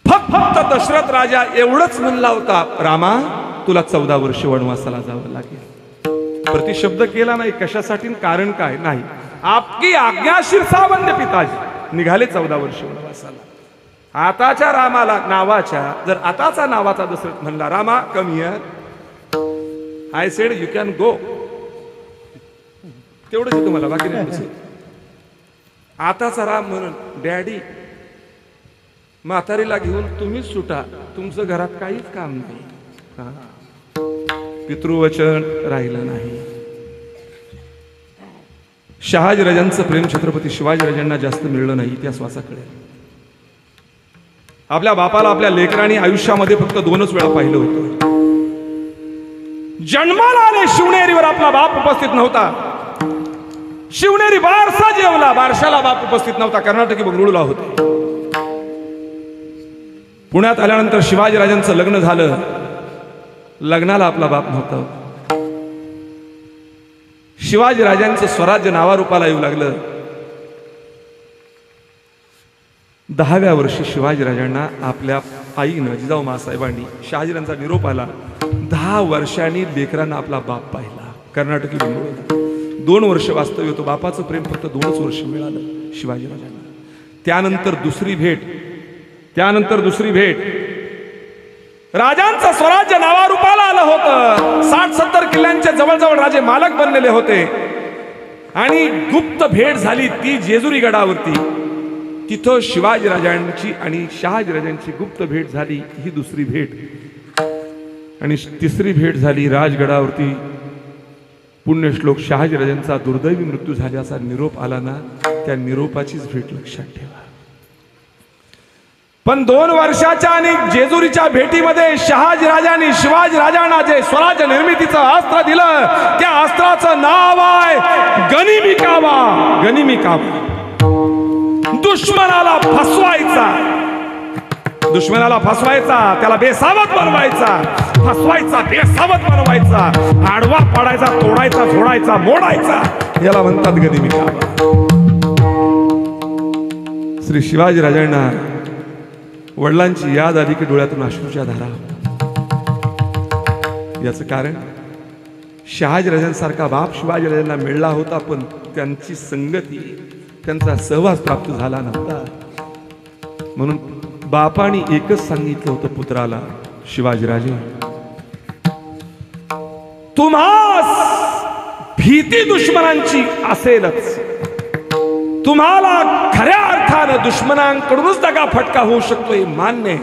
फक्त दशरथ राजा एवढंच म्हणला होता, रामा तुला 14 वर्ष वनवासाला जावं लागेल. प्रतिशब्द केला नाही. कशासाठी, कारण काय नाही. आपकी आज्ञा शिरसावंद पिताजी. निघाले 14 वर्ष वनवासाला. आताच्या रामाला नावाच्या, जर आताचा नावाचा दशरथ म्हणला, Rama come here, I said you can go. तेवढंच तुम्हाला, बाकी नाही. आताचा राम म्हणून, डॅडी म्हातारीला घेऊन तुम्हीच सुटा, तुमचं घरात काहीच काम नाही. पितृवचन राहिलं नाही. शहाजीराजांचं प्रेम छत्रपती शिवाजीराजांना जास्त मिळलं नाही. इतिहास वाचाकडे आपल्या बापाला आपल्या लेकरांनी आयुष्यामध्ये फक्त 2च वेळा पाहिलं होतं. जन्माला आले शिवनेरीवर आपला बाप उपस्थित नव्हता. शिवनेरी बारसा जेवला, बारशाला बाप उपस्थित नव्हता. कर्नाटकी बंगळुरूला होते. पुण्यात आल्यानंतर शिवाजीराजांचं लग्न झालं. लग्नाला आपला बाप नव्हता. शिवाजीराजांचं स्वराज्य नावारूपाला येऊ लागलं. 10व्या वर्षी शिवाजीराजांना आपल्या आईनं जिजाऊ मासाहेबांनी शहाजीराजांचा निरोप आला. 10 वर्षांनी लेकरांना आपला बाप पाहिला. कर्नाटकी बंगळुरूला 2 वर्ष वास्तव्य होतं. बापाचं प्रेम फक्त 2च वर्ष मिळालं शिवाजीराजांना. त्यानंतर दुसरी भेट. राजांचं स्वराज्य नावारूपाला आलं होतं. 60-70 किल्ल्यांचे जवळजवळ राजे मालक बनलेले होते. आणि गुप्त भेट झाली ती जेजुरी गडावरती. तिथं शिवाजीराजांची आणि शहाजीराजांची गुप्त भेट झाली. ही दुसरी भेट. आणि तिसरी भेट झाली राजगडावरती. पुण्यश्लोक शहाजीराजांचा दुर्दैवी मृत्यू झाल्याचा निरोप आला ना, त्या निरोपाचीच भेट लक्षात ठेवा. पण 2 वर्षाच्या आणि जेजुरीच्या भेटीमध्ये शहाजीराजांनी शिवाजीराजांना जे स्वराज्य निर्मितीचं अस्त्र दिलं, त्या अस्त्राचं नाव आहे गनिमी कावा. गनिमी कावा. दुश्मनाला फसवायचा, त्याला बेसावध बनवायचा, फसवायचा, बेसावध बनवायचा, आडवा पाडायचा, तोडायचा, झोडायचा, मोडायचा, याला म्हणतात गनिमी कावा. श्री शिवाजीराजांना वडिलांची याद आली की डोळ्यातून अश्रूच्या धारा. याचं कारण शहाजीराजांसारखा बाप शिवाजीराजांना मिळला होता, पण त्यांची संगती, त्यांचा सहवास प्राप्त झाला नव्हता. म्हणून बापाने एकच सांगितलं होतं पुत्राला, शिवाजीराजे तुम्हास भीती दुश्मनांची असेलच, तुम्हाला खऱ्या अर्थानं दुश्मनांकडूनच दगा फटका होऊ शकतो हे मान्य आहे,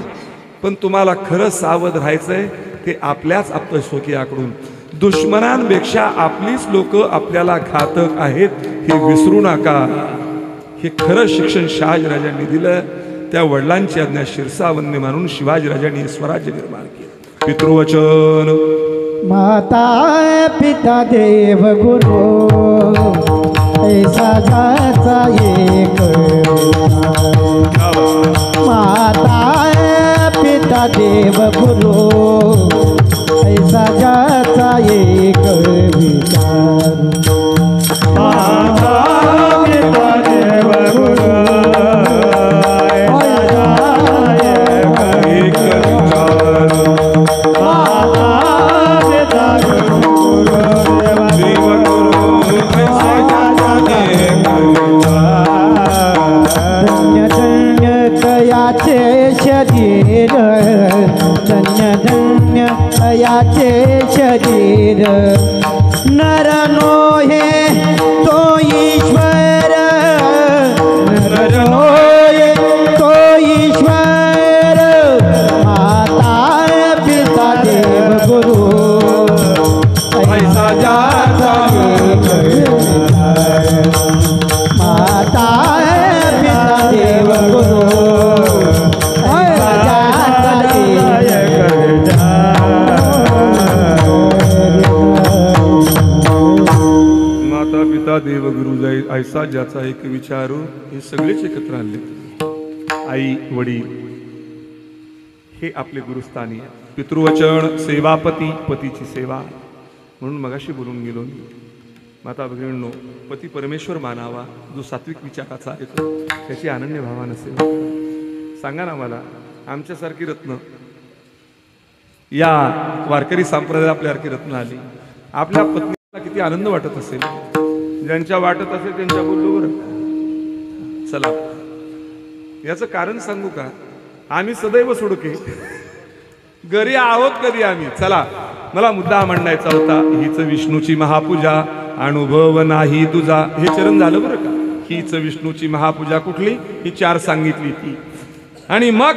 पण तुम्हाला खरं सावध राहायचंय ते आपल्याच अपयशोकियाकडून. दुश्मनांपेक्षा आपलीच लोक आपल्याला घातक आहेत हे विसरू नका. हे खरं शिक्षण शहाजीराजांनी दिलं. त्या वडिलांची आज्ञा शिरसावन्य मानून शिवाजीराजांनी स्वराज्य निर्माण केलं. पितृवचन माता पिता देव गुरु ऐसा जाचा एक. माता पिता देव गुरु ऐसा जाचा एक विचार. माता पिता देव गुरु शरीर धन्य धन्य याचे शरीर. नर नोहे तो ईश्वर, नर नोहे तो ईश्वर. माता पिता देव गुरु ऐसा जाता माता पिता देव गुरु देवगुरु जाई ऐसा ज्याचा एक विचारू. हे सगळेच एकत्र आले. आई वडील हे आपले गुरुस्थानी. पितृवचन सेवापती, पतीची सेवा. म्हणून मगाशी बोलून गेलो माता भगिनींनो, पती परमेश्वर मानावा जो सात्विक विचाराचा आहे त्याची अनन्य भावानं सेवा. सांगा ना मला, आमच्यासारखी रत्न या वारकरी संप्रदायात आपल्यासारखी रत्न आली, आपल्या पत्नीला किती आनंद वाटत असेल. ज्यांच्या वाटत असेल त्यांच्या बोललो बरं. चला याचं कारण सांगू का? आम्ही सदैव सोडके घरी आहोत कधी आम्ही. चला मला मुद्दा मांडायचा होता. हीच विष्णूची महापूजा अनुभव नाही तुझा. हे चरण झालं बरं का. हीच विष्णूची महापूजा कुठली? ही चार सांगितली ती. आणि मग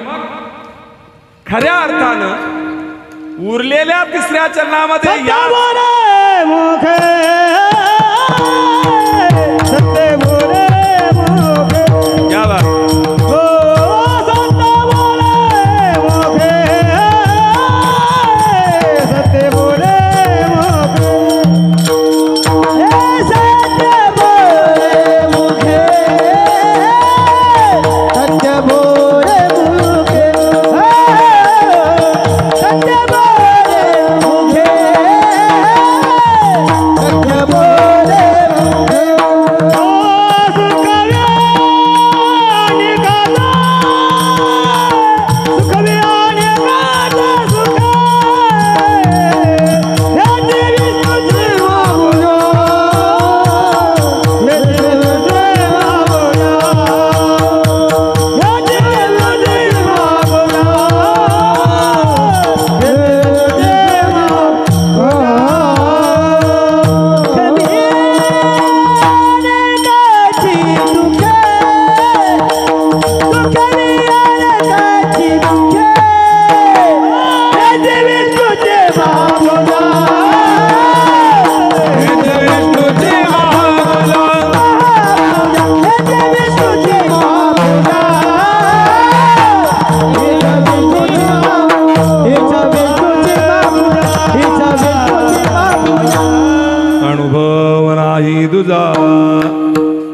खऱ्या अर्थानं उरलेल्या तिसऱ्या चरणामध्ये या सत्य बोले मोखे. क्या बात.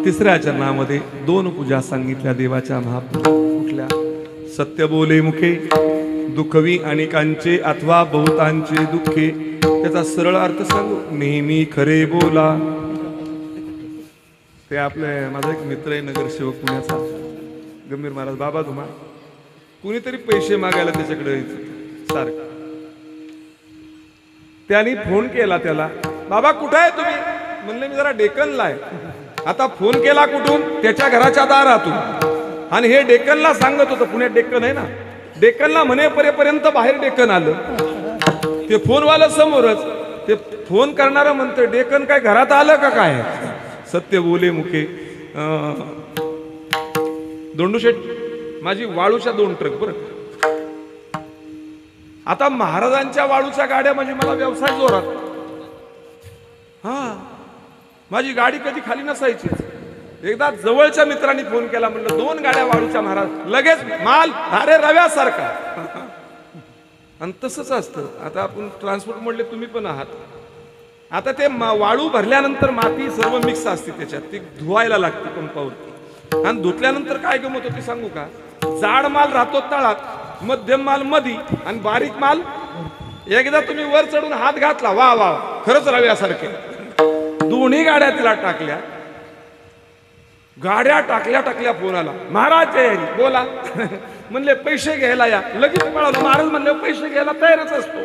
तिसऱ्या चरणामध्ये दोन पूजा सांगितल्या देवाच्या महापूजा. कुठल्या? सत्य बोले मुखे दुखवी अनेकांचे अथवा बहुतांचे दुःखे. त्याचा सरळ अर्थ सांगू. नेहमी खरे बोला. ते आपले माझा एक मित्र आहे नगरसेवक पुण्याचा गंभीर महाराज बाबा धुमा. कुणीतरी पैसे मागायला त्याच्याकडे यायचं सारखं. त्याने फोन केला त्याला, बाबा कुठे आहे तुम्ही? म्हणले मी जरा डेक्कनला आहे. आता फोन केला कुठून? त्याच्या घराच्या दारातून. आणि हे डेक्कनला सांगत होतं, पुण्यात डेक्कन आहे ना, डेक्कनला म्हणे परेपर्यंत बाहेर डेक्कन आलं. ते फोनवाला समोरच. ते फोन करणारं म्हणतं डेक्कन काय घरात आलं का काय? सत्य बोले मुखे. दोंडूशेठ माझी वाळूच्या 2 ट्रक बरं. आता महाराजांच्या वाळूच्या गाड्या म्हणजे मला व्यवसाय जोरात. हा, माझी गाडी कधी खाली नसायची. एकदा जवळच्या मित्रांनी फोन केला, म्हणलं 2 गाड्या वाळूच्या महाराज, लगेच माल अरे रव्यासारखा. आणि तसंच असतं. आता आपण ट्रान्सपोर्ट म्हणले, तुम्ही पण आहात. आता ते वाळू भरल्यानंतर माती सर्व मिक्स असते त्याच्यात, ती धुवायला लागते पंपावरती. आणि धुतल्यानंतर काय गमत होती सांगू का? जाड माल राहतो तळात, मध्यम माल मधी, आणि बारीक माल. एकदा तुम्ही वर चढून हात घातला, वा वा खरंच रव्यासारखे. दोन्ही गाड्या तिला टाकल्या. गाड्या टाकल्या फोन आला, महाराज बोला. म्हणले पैसे घ्यायला या. लगेच पळालो. महाराज म्हणले पैसे घ्यायला तयारच असतो.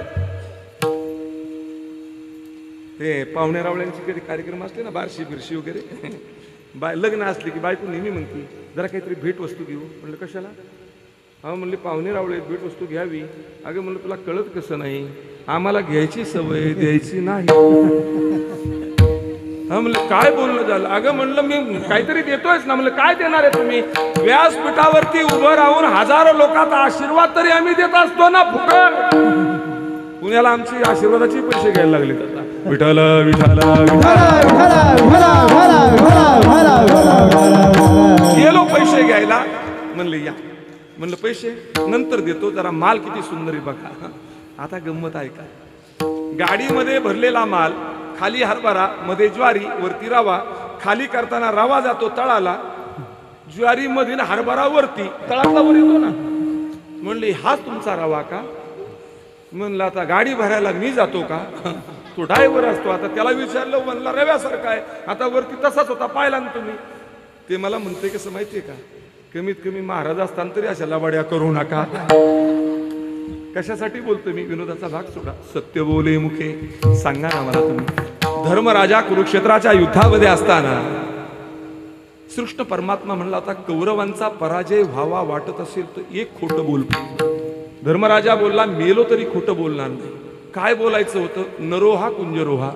ते पाहुण्या रावळ्यांची कधी कार्यक्रम असले ना, बारशी बिरशी वगैरे, लग्न असले की बायको नेहमी म्हणते जरा काहीतरी भेट वस्तू घेऊ. म्हणलं कशाला? हा म्हणले पाहुणे रावळे, भेट वस्तू घ्यावी. अगं म्हणलं तुला कळत कसं नाही, आम्हाला घ्यायची सवय, द्यायची नाही. हा म्हणलं काय बोलणं झालं? अगं म्हणलं मी काहीतरी देतोयच ना. म्हणलं काय देणार आहे तुम्ही? व्यासपीठावरती उभं राहून हजारो लोकांचा आशीर्वाद तरी आम्ही देत असतो ना फुकट. पुण्याला आमची आशीर्वादाचे पैसे घ्यायला लागले. आता विठाला विठाला गेलो पैसे घ्यायला. म्हणले या. म्हणलं पैसे नंतर देतो, जरा माल किती सुंदर आहे बघा. आता गंमत आहे का? गाडीमध्ये भरलेला माल, खाली हरभरा, मध्ये ज्वारी, वरती रवा. खाली करताना रवा जातो तळाला, ज्वारी मधील हरभरा वरती, तळातला वर येतो ना. म्हणले हाच तुमचा रवा का? म्हणलं आता गाडी भरायला मी जातो का? तो ड्रायव्हर असतो. आता त्याला विचारलं, म्हणला रव्यासारखा आहे. आता वरती तसाच होता, पाहिला ना तुम्ही. ते मला म्हणते कसं माहितीये का, कमीत कमी महाराज असताना तरी अशा लबाड्या करू नका. कशासाठी बोलतो मी? विनोदाचा भाग सोडा. सत्य बोले मुखे. सांगा ना मला तुम्ही, धर्मराजा कुरुक्षेत्राच्या युद्धामध्ये असताना श्रीकृष्ण परमात्मा म्हणला होता, कौरवांचा पराजय व्हावा वाटत असेल तर एक खोटं बोल. धर्मराजा बोलला, मेलो तरी खोटं बोलणार नाही. काय बोलायचं होतं? नरोहा कुंजरोहा,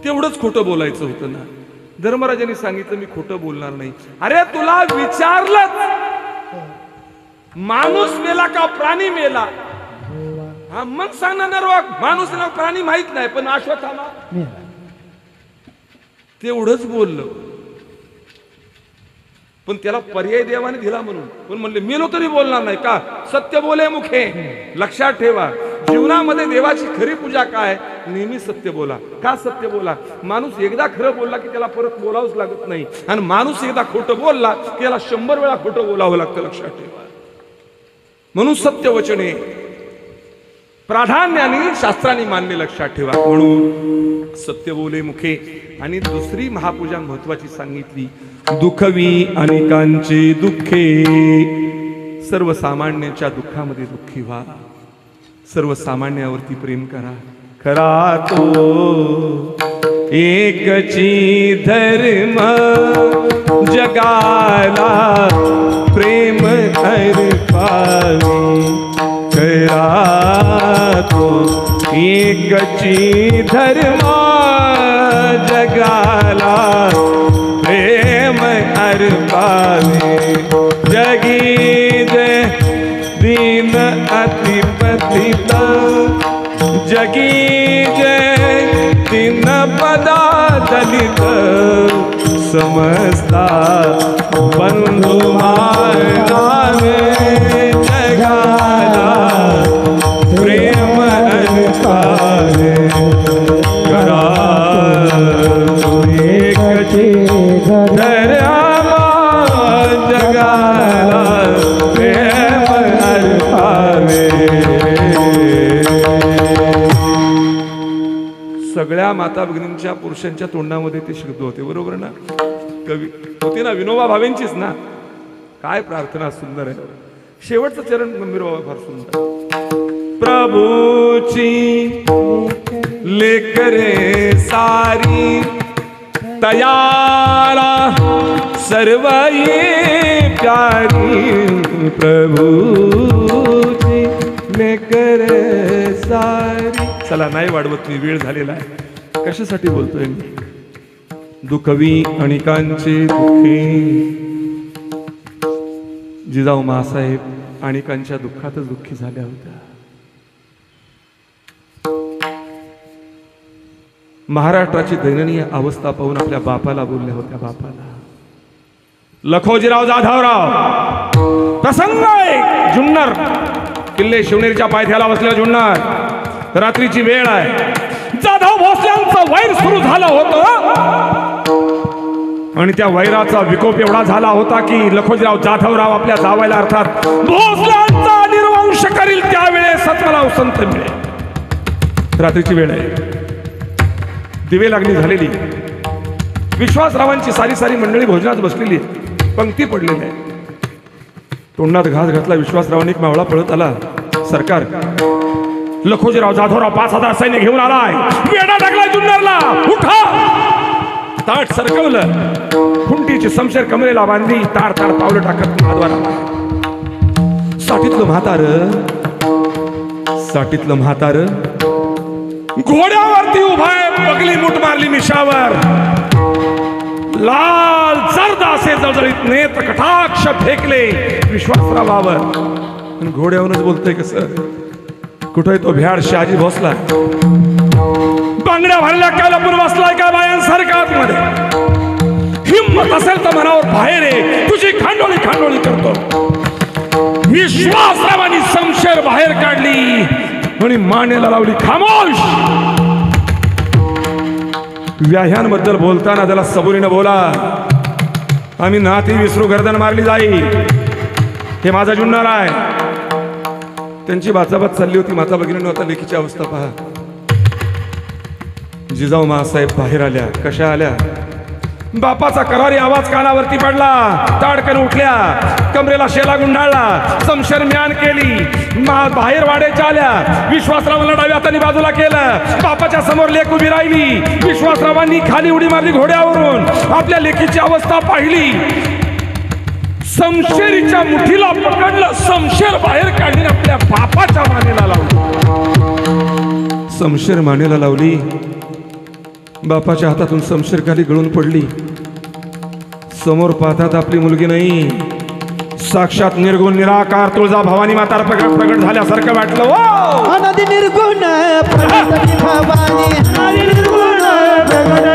तेवढंच खोटं बोलायचं होतं ना. धर्मराजांनी सांगितलं मी खोटं बोलणार नाही. अरे तुला विचारलं माणूस मेला का प्राणी मेला? हा मग सांगणार नरोहा. माणूस ना प्राणी माहित नाही, पण अश्वत्थामा तेवढंच बोललं. पण त्याला पर्याय देवाने दिला म्हणून. पण म्हणले मेलो तरी बोलणार नाही का? सत्य बोले मुखे. लक्षात ठेवा, जीवनामध्ये देवाची खरी पूजा काय? नेहमी सत्य बोला. का सत्य बोला? माणूस एकदा खरं बोलला की त्याला परत बोलावंच लागत नाही. आणि माणूस एकदा खोटं बोलला की त्याला 100 वेळा खोटं बोलावं लागतं. लक्षात ठेवा. म्हणून सत्य वचने प्राधान्याने शास्त्राने मानले. लक्षात ठेवा. म्हणून सत्य बोले मुखे. आणि दुसरी महापूजा महत्वाची सांगितली, दुःखवी अनेकांचे दुःखे. सर्वसामान्यांच्या दुःखामध्ये दुःखी व्हा. सर्वसामान्यावरती प्रेम करा. खरा तो एकची धर्म जगाला प्रेम अर्पावे. खरा तो एकची धर्म जगाला प्रेम अर्पावे. जगी जय दीन अतिपतित, जगी जय दीन पदा दलित. समजता बंधु मानावे जगाला प्रेम अर्पावे. करा एकची धर्म जगाला प्रेम अर्पावे. सगळ्या माता भगिनींच्या पुरुषांच्या तोंडामध्ये ते शब्द होते. बरोबर ना? कवी होते ना, विनोबा भावेंचीच ना. काय प्रार्थना सुंदर आहे. शेवटचं चरण गंभीर बाबा फार सुंदर. प्रभूची लेकरे सारी तयाला सर्व ये प्यारी प्रभूची लेकरे सारी. चला नाही वाढवत मी, वेळ झालेला आहे. कशासाठी बोलतोय मी? दुःखवी अणिकांचे दुःखी. जिजाऊ मासाहेब अणिकांच्या दुःखातच दुःखी झाल्या होत्या. महाराष्ट्राची दयनीय अवस्था पाहून आपल्या बापाला बोलल्या होत्या. बापाला, लखोजीराव जाधवराव, प्रसंग आहे जुन्नर किल्ले शिवनेरीच्या पायथ्याला बसलेला जुन्नर. रात्रीची वेळ आहे. जाधव भोसल्यांचं वैर सुरू झालं होतं आणि त्या वैराचा विकोप एवढा झाला होता की लखोजीराव जाधवराव आपल्या जावायला अर्थात भोसल्यांचा निर्वंश करील त्यावेळेस मला उसंत मिळेल. रात्रीची वेळ आहे. दिवे लागणी झालेली. विश्वासरावांची सारी सारी मंडळी भोजनात बसलेली आहे. पंक्ती पडलेली आहे. तोंडात घास घातला विश्वासरावांनी. एक मावळा पळत आला. सरकार, लखोजीराव जाधवराव 5000 सैन्य घेऊन आलाय. वेढा टाकलाय जुन्नरला. उठा. ताट सरकवलं. खुंटीची समशेर कमरेला बांधली. ताड ताड पावलं टाकत महाद्वाराला. साठीतलं म्हातार घोड्यावरती उभा आहे. पगली मुठ मारली मिशावर. लाल जर्द असे जळजळीत नेत्र कटाक्ष फेकले विश्वासरावावर. आणि घोड्यावरूनच बोलतोय कसं? कुठे तो भ्याड शहाजी भोसला? बांगड्या भरल्या कालापूर बसलाय का बायांसारखा आतमध्ये? हिम्मत असेल तर मनावर बाहेर ये. तुझी खांडोळी खांडोळी करतो. विश्वासरावांनी समशेर बाहेर काढली आणि मानेला लावली. खामोश. व्याह्यांबद्दल बोलताना त्याला सबुरीनं बोला. आम्ही नाती विसरू गर्दन मारली जाईल. हे माझा जुन्नर आहे. त्यांची बाचाबाच चालली होती. माता भगिनींनो, आता लेखीची अवस्था पहा. जिजाऊ मासाहेब बाहेर आल्या. कशा आल्या? बापाचा करारी आवाज कानावरती पडला. ताडकन उठल्या. कमरेला शेला गुंडाळला. समशेर म्यान केली. बाहेर वाड्याच्या आल्या. विश्वासरावांना डाव्या हाताने बाजूला केलं. बापाच्या समोर लेक उभी राहिली. विश्वासरावांनी खाली उडी मारली घोड्यावरून. आपल्या लेकीची अवस्था पाहिली. समशेरीच्या मुठीला पकडलं. समशेर बाहेर काढली. आपल्या बापाच्या मानेला लावली. समशेर मानेला लावली. बापाच्या हातातून समशेर खाली गळून पडली. समोर पाहतात आपली मुलगी नाही, साक्षात निर्गुण निराकार तुळजा भवानी माता प्रगट झाल्यासारखं वाटलं. ओ अनदी निर्गुण प्रगट भवानी, अनदी निर्गुण प्रगट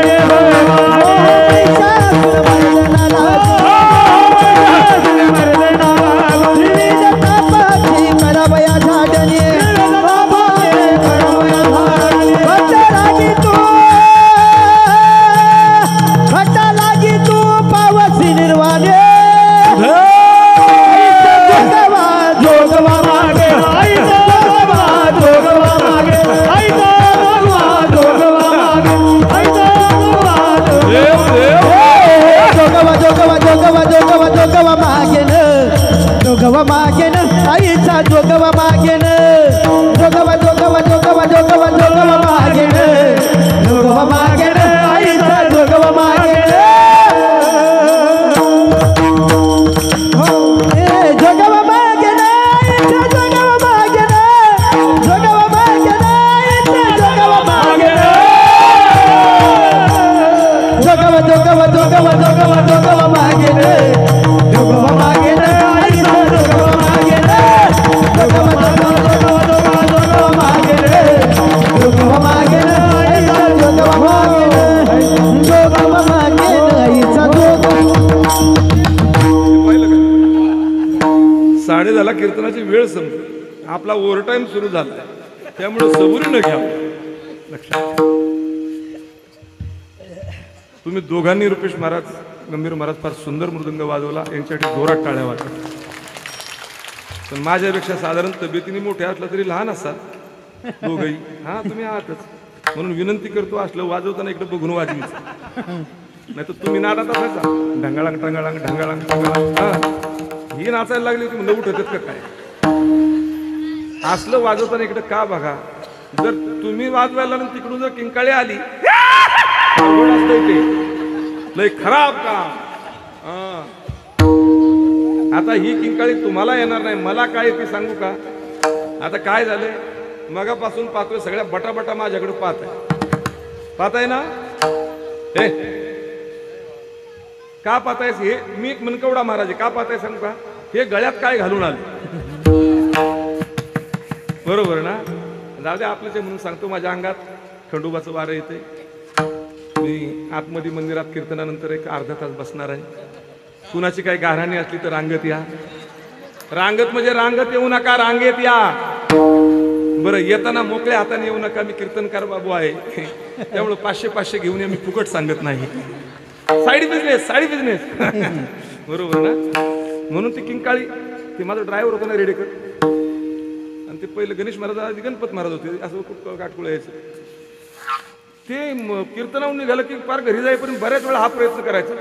जोगवा मागेन आईचा जोगवा मागेन, जोगवा जोगवा जोगवा जोगवा जोगवा मागेन, जोगवा मागेन आईचा जोगवा मागेन, जोगवा मागेन आईचा जोगवा मागेन, जोगवा मागेन आईचा जोगवा मागेन, जोगवा जोगवा जोगवा जोगवा जोगवा मागेन, जोगवा मागेन साडे झाला कीर्तनाची वेळ संपली. आपला ओव्हर टाइम सुरू झाला. त्यामुळे सबुरीनं घ्या. लक्षात तुम्ही दोघांनी रुपेश महाराज, गंभीर महाराज फार सुंदर मृदंग वाजवला. यांच्यासाठी जोरात टाळ्या वाजवा. पण माझ्यापेक्षा साधारण तब्येतीने मोठे असला तरी लहान असा दोघही. हा तुम्ही आहातच, म्हणून विनंती करतो असलं वाजवताना इकडे बघून वाजवीचं. नाही तर तुम्ही नादात असायचा ढंगाळांग टंगाळांग ढंगाळांग टंगाळांग. हा ही नाचायला लागली होती म्हणलं उठत का काय. असलं वाजवताना इकडे का बघा. जर तुम्ही वाजवायला आणि तिकडून जर किंकाळी आली अवघड असतंय ते, लय खराब काम. आता ही किंकाळी तुम्हाला येणार नाही, मला काय ती सांगू का? आता काय झालंय, मगापासून पाहतोय सगळ्या बटाबटा माझ्याकडे पाहताय ना. हे का पाहतायस? हे मी मनकवडा महाराज का पाहताय सांगू का? हे गळ्यात काय घालून आले, बरोबर ना? जाऊ दे आपलं ते म्हणून सांगतो. माझ्या अंगात खंडोबाचं वारं येते. मी आतमध्ये मंदिरात कीर्तनानंतर एक अर्धा तास बसणार आहे. कुणाची काही गाऱ्हाणी असली तर रांगत या. रांगत म्हणजे रांगत येऊ नका, रांगेत या. बरं, येताना मोकळ्या हाताने येऊ नका. मी कीर्तनकार बाबू आहे, त्यामुळे 500 घेऊन या. मी फुकट सांगत नाही. साईड बिझनेस बरोबर ना. म्हणून ती किंकाळी, ते माझा ड्रायव्हर होता ना रेडेकर, आणि ते पहिले गणेश महाराज आधी गणपत महाराज होते, असं खूप काटकुळं यायचं. ते कीर्तनावरून निघालं की पार घरी जाईपर्यंत बऱ्याच वेळा हा प्रयत्न करायचा,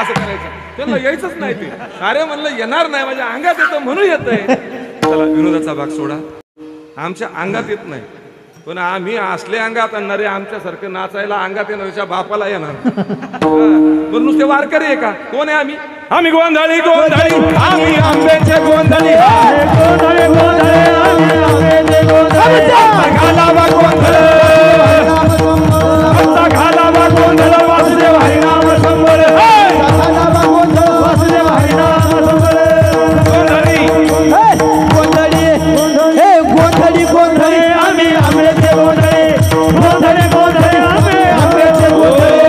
असं करायचं. त्यांना यायचंच नाही ते. अरे म्हणलं येणार नाही, माझ्या अंगात येतं म्हणून येतंय. चला विनोदाचा भाग सोडा. आमच्या अंगात येत नाही, पण आम्ही असले अंगात आणणारे, आमच्यासारखं नाचायला अंगात येणाऱ्याच्या बापाला येणार. पण नुसते वारकरी आहे का? कोण आहे आम्ही? आम्ही गोंधळी, आम्ही आंब्याचे गोंधळी, घालावा गोंधळ, घालावा गोंधळ, वासुदेव हरिनाम संबळ, वासुदेव हरिनाम संबळ, गोंधळी, आम्ही आंब्याचे गोंधळी, गोंधळे, आम्ही आंब्याचे गोंधळी.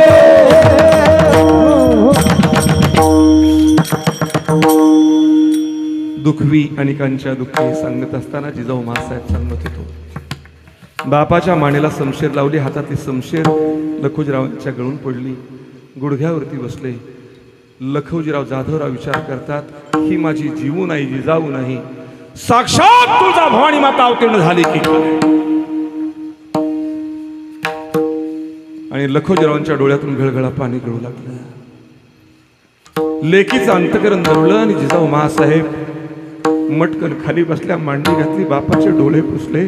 दुखवी अनेकांच्या दुःखी सांगत असताना जिजाऊ मासाहेब सांगत होतो. बापाच्या मानेला समशेर लावली, हातातली समशेर लखोजीरावांच्या गळून पडली. गुडघ्यावरती बसले. लखोजीराव जाधवराव विचार करतात, ही माझी जीवू नाही, जिजाऊ नाही, साक्षात तुळजा भवानी माता अवतीर्ण झाली की. आणि लखोजीरावांच्या डोळ्यातून घळघळा पाणी गळू लागलं. लेकीचं अंतकरण दरवलं आणि जिजाऊ मासाहेब मटकन खाली बसल्या, मांडी घातली, बापाचे डोळे पुसले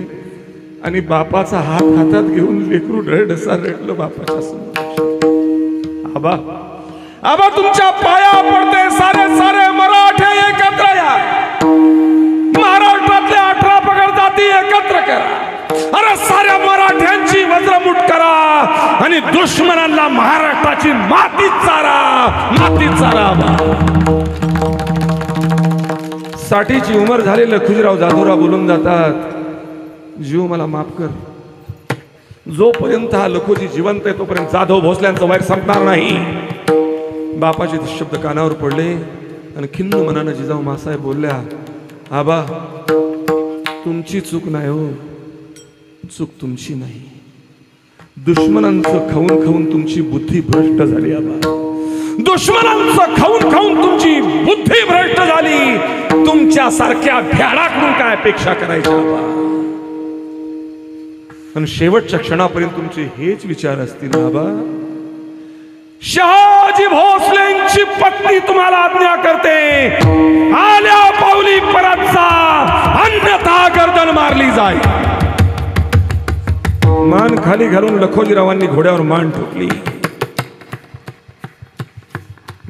आणि बापाचा हात हातात घेऊन लेकरू रडसा रडलं बापाच्या समोर. आबा, आबा तुमच्या पाया पडते, सारे मराठे एकत्र या. महाराष्ट्रातल्या 18 पगड जाती एकत्र करा. अरे साऱ्या मराठ्यांची वज्रमुठ करा आणि दुश्मनांना महाराष्ट्राची माती चारा. साठीची उमर झाली. लखुजीराव जाधवराव बोलून जातात, जीव मला माफ कर. जोपर्यंत हा लखोजी जिवंत आहे तोपर्यंत जाधव भोसल्यांचं वैर संपणार नाही. बापाचे शब्द कानावर पडले आणि खिन्न मनानं जिजाऊ मासाहेब बोलल्या, आबा तुमची चूक नाही हो, चूक तुमची नाही. दुश्मनांचं खाऊन तुमची बुद्धी भ्रष्ट झाली. आबा दुश्मनांचं खाऊन तुमची बुद्धी भ्रष्ट झाली. तुमच्या सारख्या भ्याडाकडून काय अपेक्षा करायच्या आबा? आणि शेवटच्या क्षणापर्यंत तुमचे हेच विचार असतील आबा. शहाजी भोसलेंची पत्नी तुम्हाला आज्ञा करते, आल्या पावली परत जा, अन्यथा गर्दन मारली जाईल. मान खाली घालून लखोजीरावांनी घोड्यावर मान ठोकली.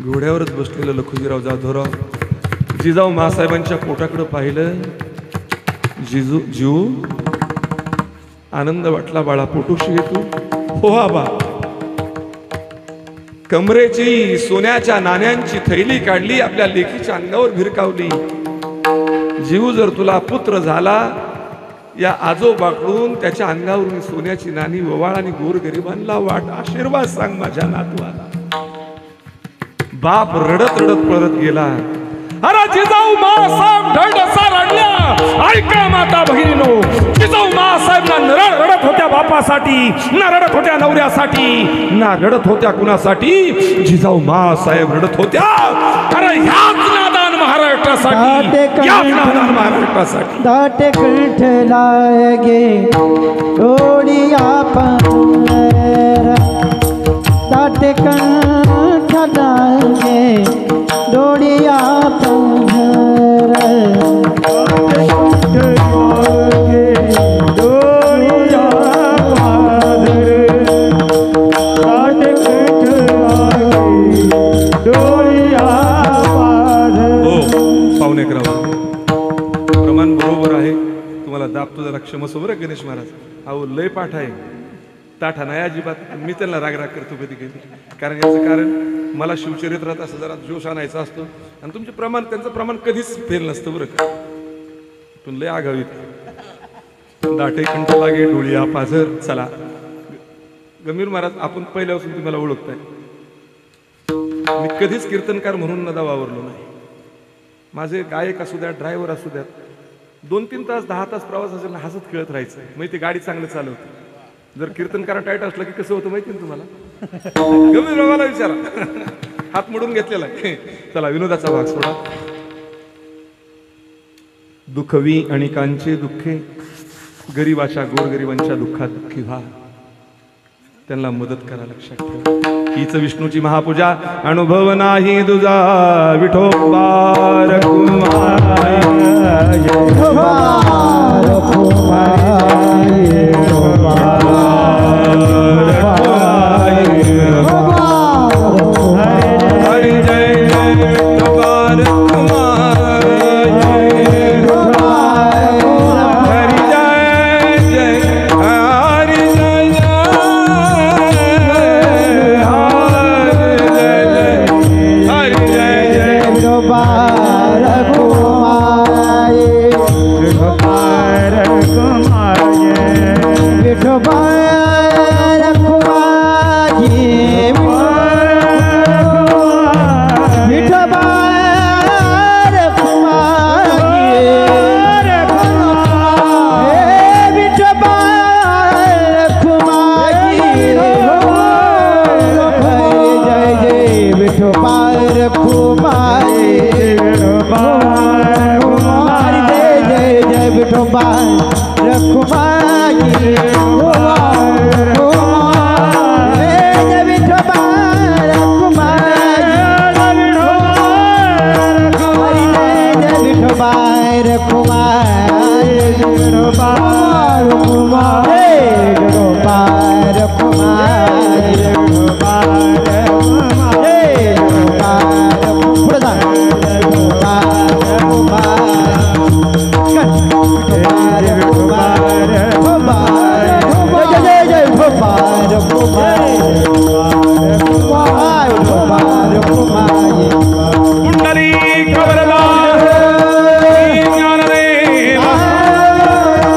घोड्यावरच बसलेलं लखोजीराव जाधवराव जिजाऊ मासाहेबांच्या पोटाकडे पाहिलं. जीव आनंद वाटला बाळा, पोटोशी येतो. हो आबा. कमरेची सोन्याच्या नाण्यांची थैली काढली, आपल्या लेकीच्या अंगावर भिरकावली. जीव जर तुला पुत्र झाला, या आजोबाकडून त्याच्या अंगावरून सोन्याची नाणी ववाळ आणि गोरगरिबांना वाट, आशीर्वाद सांग माझ्या नातवाला. बाप रडत पळत गेला. अरे जिजाऊ मासाहेब ढळढसा रडल्या. ऐका माता भगिनीनो, जिजाऊ मासाहेब ना रडत होत्या बापासाठी, ना रडत होत्या नवऱ्यासाठी, ना रडत होत्या कुणासाठी. जिजाऊ मासाहेब रडत होत्या अरे ह्याच नादान महाराष्ट्रासाठी, ह्याच नादान महाराष्ट्रासाठी. दाटे कंठ लागे डोळिया पार, दाटे कंठ लागे डोळिया पार, डोळिया क्षमस्व बरं गणेश महाराज. अहो लय पाठ आहे, ताठा नाही अजिबात. मी त्यांना राग करतो कधी कधी. कारण याचं कारण मला शिवचरित्रात असं जरा जोश आणायचा असतो आणि तुमचे प्रमाण त्यांचं प्रमाण कधीच फेल नसतं बरं का. पण लय आगावीत दाटे कंठ लागे डोळिया पाझर. चला गंभीर महाराज, आपण पहिल्यापासून तुम्हाला ओळखताय. मी कधीच कीर्तनकार म्हणून नदा वावरलो नाही. माझे गायक असू द्या, ड्रायव्हर असू द्यात, 2-3 तास 10 तास प्रवास असेल ना, हसत खेळत राहायचं. मग ती गाडी चांगलं चालवते. जर कीर्तनकार टाईट असलं की कसं होतं माहिती ना तुम्हाला. गंभीर बाबाला विचारा, हात मोडून घेतलेला आहे. चला विनोदाचा भाग सोडा. दुःखवी अनेकांचे दुःखे, गरीबाच्या गोरगरिबांच्या दुःखात दुःखी व्हा, त्यांना मदत करा. लक्षात ठेवा, हीच विष्णूची महापूजा. अनुभव नाही तुझा विठोबा रखुमाई, विठोबा रखुमाई, विठोबा रखुमाई, हरि जय जय विठोबा रखुमाई, हरि जय जय, हरि जय विठोबा रखुमाई, विठोबा रखुमाई, विठोबा रखुमाई, विठोबा रखुमाई, विठोबा रखुमाई, जय जय विठोबा रखुमाई, जय जय जय विठोबा रखुमाई, जय विठोबा रखुमाई, जय विठोबा रखुमाई, विठोबा रखुमाई, विठोबा रखुमाई, विठोबा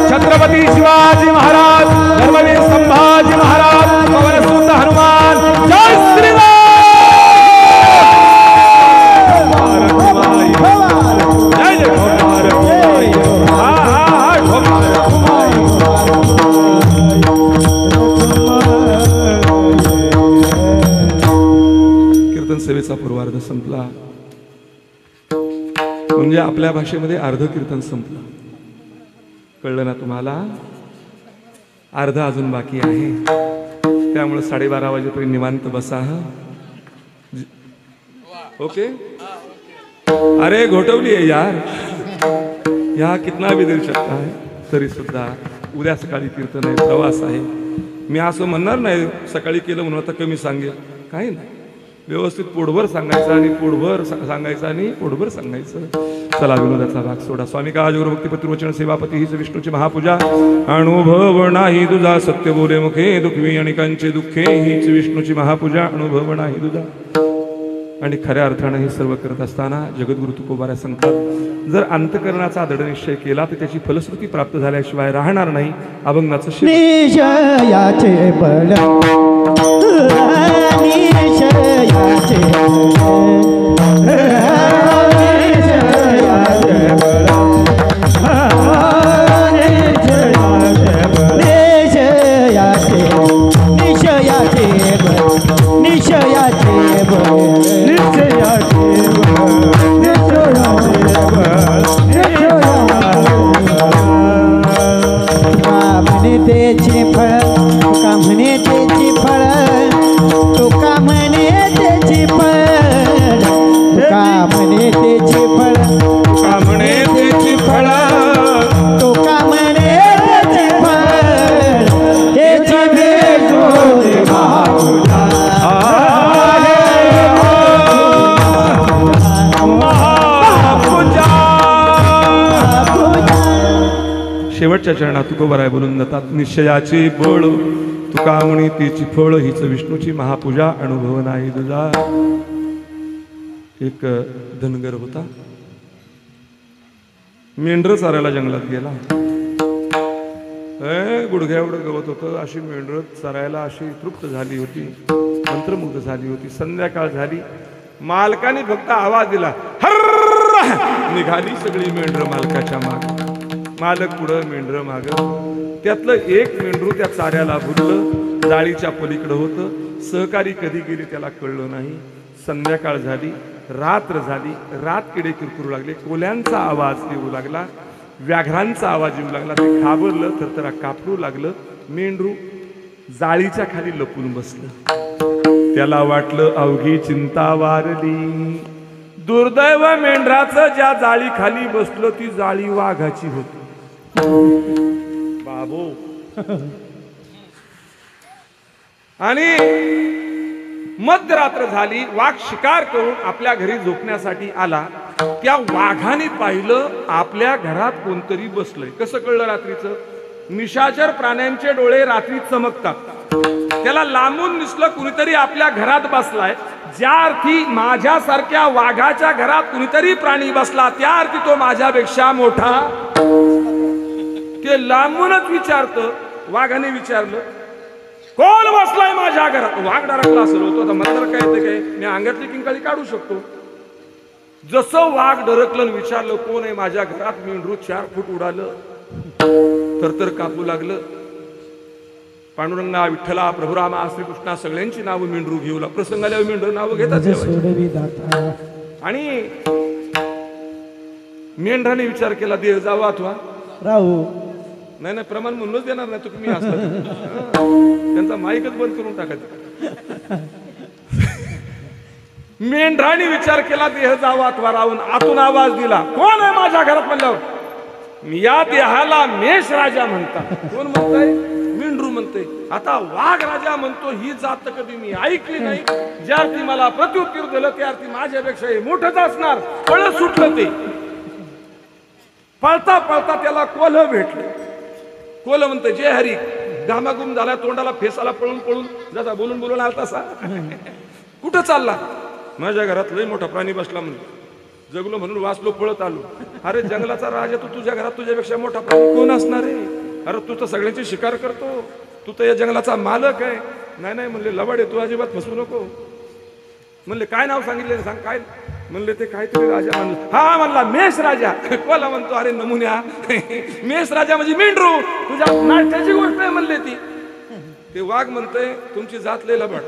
छत्रपती शिवाजी महाराज, धर्मवीर संभाजी महाराज, पवनसुत हनुमान, जय श्रीराम. जय जय कीर्तन सेवेचा पूर्वार्ध संपला. म्हणजे आपल्या भाषेमध्ये अर्ध कीर्तन संपलं. कळलं ना तुम्हाला? अर्ध अजून बाकी आहे. त्यामुळे 12:30 वाजेपर्यंत निवांत बसा. ओके. अरे घोटवली आहे यार, या कितना भी देर शकता है. तरी सुद्धा उद्या सकाळी कीर्तन आहे, प्रवास आहे. मी असं म्हणणार नाही सकाळी केलं म्हणून आता कमी सांगेल, काही नाही. व्यवस्थित पोटभर सांगायचं आणि पोटभर सांगायचं आणि पोटभर सांगायचं. चला विनोदाचा भाग सोडा. स्वामी काजगुरु भक्तिपतिर्वचन सेवापती हीच विष्णूची महापूजा. अनुभव नाही तुझा सत्य बोले मुखे, दुःखवी अनेकांचे दुःखे, हीच विष्णूची महापूजा. अनुभव नाही तुझा. आणि खऱ्या अर्थानं हे सर्व करत असताना जगद्गुरु तुकोबारा सांगतात, जर अंतकरणाचा दृढ निश्चय केला तर त्याची फलश्रुती प्राप्त झाल्याशिवाय राहणार नाही. अभंगाचं निश्चयाचे बळ, निश्चयाचे त्याची फळ, तुका म्हणे त्याची फळ, तुका म्हणे त्याची फळ. शेवटच्या चरणात तुकोबराय बोलून जातात. निश्चयाची बळ तुका म्हणी तिची फळ हीच विष्णूची महापूजा अनुभव नाही तुझा. एक धनगर होता, मेंढर चारायला जंगलात गेला. गुडघ्या एवढं गवत होतं. अशी मेंढर चरायला अशी तृप्त झाली होती, मंत्रमुग्ध झाली होती. संध्याकाळ झाली, मालकाने फक्त आवाज दिला, हर्र, निघाली सगळी मेंढर मालकाच्या माग. मालक पुढं, मेंढर माग. त्यातलं एक मेंढरू त्या चाऱ्याला भुरलं, जाळीच्या पलीकडं होतं. सहकारी कधी गेले त्याला कळलं नाही. संध्याकाळ झाली, रात्र झाली. रात किडे किरकुरू लागले, कोल्यांचा आवाज येऊ लागला, व्याघ्रांचा आवाज येऊ लागला. ते घाबरलं, थरथरा कापरू लागलं. मेंढरू जाळीच्या खाली लपून बसलं. त्याला वाटलं अवघी चिंता वारली. दुर्दैव मेंढराचं ज्या जाळी खाली बसलं ती जाळी वाघाची होती. बाबो. आणि मध्यरात्र झाली, वाघ शिकार करून आपल्या घरी झोपण्यासाठी आला. त्या वाघाने पाहिलं आपल्या घरात कोणतरी बसलंय. कसं कळलं रात्रीचं? निशाचर प्राण्यांचे डोळे रात्री चमकतात. त्याला लांबून दिसलं कुणीतरी आपल्या घरात बसलाय. ज्या अर्थी माझ्यासारख्या वाघाच्या घरात कुणीतरी प्राणी बसला, त्या अर्थी तो माझ्यापेक्षा मोठा. ते लांबूनच विचारतं. वाघाने विचारलं, कोण बसलाय माझ्या घरात? वाघ डरकला असेल होतो. आता मला जर काय येते काय, मी अंगातली किंकाळी काढू शकतो. जसं वाघ डरकलं विचारलं कोण आहे माझ्या घरात, मेंढरू 4 फूट उडालं, तर कापू लागलं. पांडुरंगा, विठ्ठला, प्रभुरामा, श्रीकृष्णा सगळ्यांची नावं मेंढरू घेऊ लागला. प्रसंगाला मेंढरू नावं घेतात. आणि मेंढराने विचार केला, देह जावा अथवा राहू. नाही, प्रमाण म्हणूनच देणार नाही तुम्ही असलं. त्यांचा माईकच बंद करून टाकायचं. मेंढराने विचार केला, देह जावा अथवा राहून. आतून आवाज दिला, कोण आहे माझ्या घरात? म्हणल्यावर या देहाला मेष राजा म्हणतात. कोण म्हणताय? मेंढरू म्हणते. आता वाघ राजा म्हणतो, ही जात कधी मी ऐकली नाही. ज्या अर्थी मला प्रत्युत्तर दिलं त्या अर्थी माझ्यापेक्षा हे मोठंच असणार. पळ सुटलं. ते पळता पळता त्याला कोल्ह भेटले. कोल्ह म्हणते, जय हरी. घामाघूम झाला, तोंडाला फेसाला पळून पळून जसा बोलून बोलून आला तसा. कुठं चालला? माझ्या घरात लय मोठा प्राणी बसला म्हणून जगलो, म्हणून वाचलो, पळत आलो. अरे जंगलाचा राजा तू, तुझ्या घरात तुझ्यापेक्षा मोठा प्राणी कोण असणार आहे? अरे तू तर सगळ्यांची शिकार करतो, तू तर या जंगलाचा मालक आहे. नाही म्हणले, लबाड आहे तू, अजिबात फसू नको. म्हणले, काय नाव सांगितले? सांग काय. म्हणले, ते काहीतरी राजा म्हणलं. हा म्हणला, मेष राजा. कोला म्हणतो, अरे नमुन्या, मेष राजा म्हणजे मेंढरू, तुझ्या नाट्याची गोष्ट आहे म्हणले ती. ते वाघ म्हणतोय, तुमची जात लय लबाड,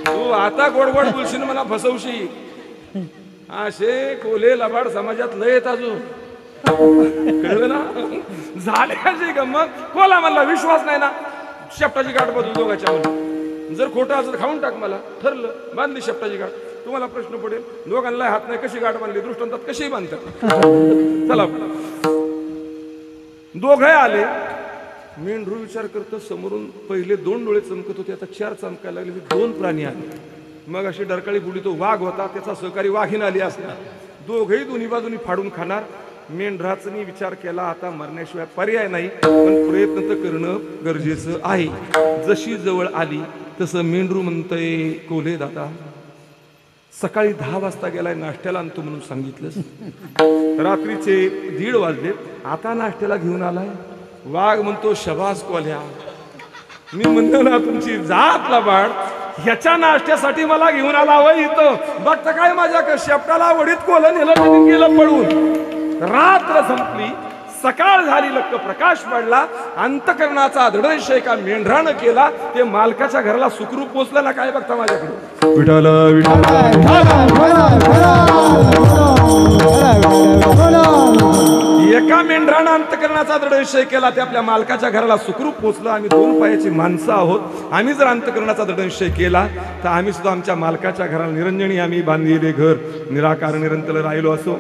तू आता गोड गोड बोलशील, मला फसवशी. असे कोले लबाड समाजात लय येत अजून. कळलं ना? झाले अशी गंमत. कोला म्हणला, विश्वास नाही ना, शेपटाची गाठ बदलू दोघांच्या मध्ये. जर खोटं असं खाऊन टाक. मला ठरलं, बांधली शेपटाची गाठ. तुम्हाला प्रश्न पडेल, दोघांना हात नाही, कशी गाठ बांधली? दृष्टांतात कशी बांधतात? चला, दोघे आले. मेंढरू विचार करतो, समोरून पहिले 2 डोळे चमकत होते, आता 4 चमकायला लागले. 2 प्राणी आले. मग अशी डरकाळी बुडी. तो वाघ होता, त्याचा सहकारी वाघीण आली असणार. दोघेही दोन्ही बाजूनी फाडून खाणार. मेंढराचनी विचार केला, आता मरण्याशिवाय पर्याय नाही, पण प्रयत्न तर करणं गरजेचं आहे. जशी जवळ आली तसं मेंढरू म्हणतंय, कोल्हे दादा, सकाळी 10 वाजता गेलाय, नाश्त्याला आणतो म्हणून सांगितलंस. रात्रीचे 1:30 वाजले, आता नाश्त्याला घेऊन आलाय. वाघ म्हणतो, शबास कोल्ह्या, मी म्हणतो ना तुमची जात लबाड, ह्याच्या नाश्त्यासाठी मला घेऊन आला वय इथं. बघता काय माझ्या शेपटाला वडीत कोल्ह नेलं, गेलं पळून. रात्र संपली, सकाळ झाली, लक्क प्रकाश पडला. अंतकरणाचा दृढनिश्चय का मेंढरानं केला, ते मालकाच्या घराला सुखरूप पोचलं ना. काय बघता माझ्याकडे? विठाल एका मेंढरानं अंतकरणाचा दृढनिश्चय केला, ते आपल्या मालकाच्या घराला सुखरूप पोचलं. आम्ही 2 पायाची माणसं आहोत. आम्ही जर अंतकरणाचा दृढनिश्चय केला तर आम्ही सुद्धा आमच्या मालकाच्या घराला निरंजनी आम्ही बांधलेले घर निराकार निरंतर राहिलो असो.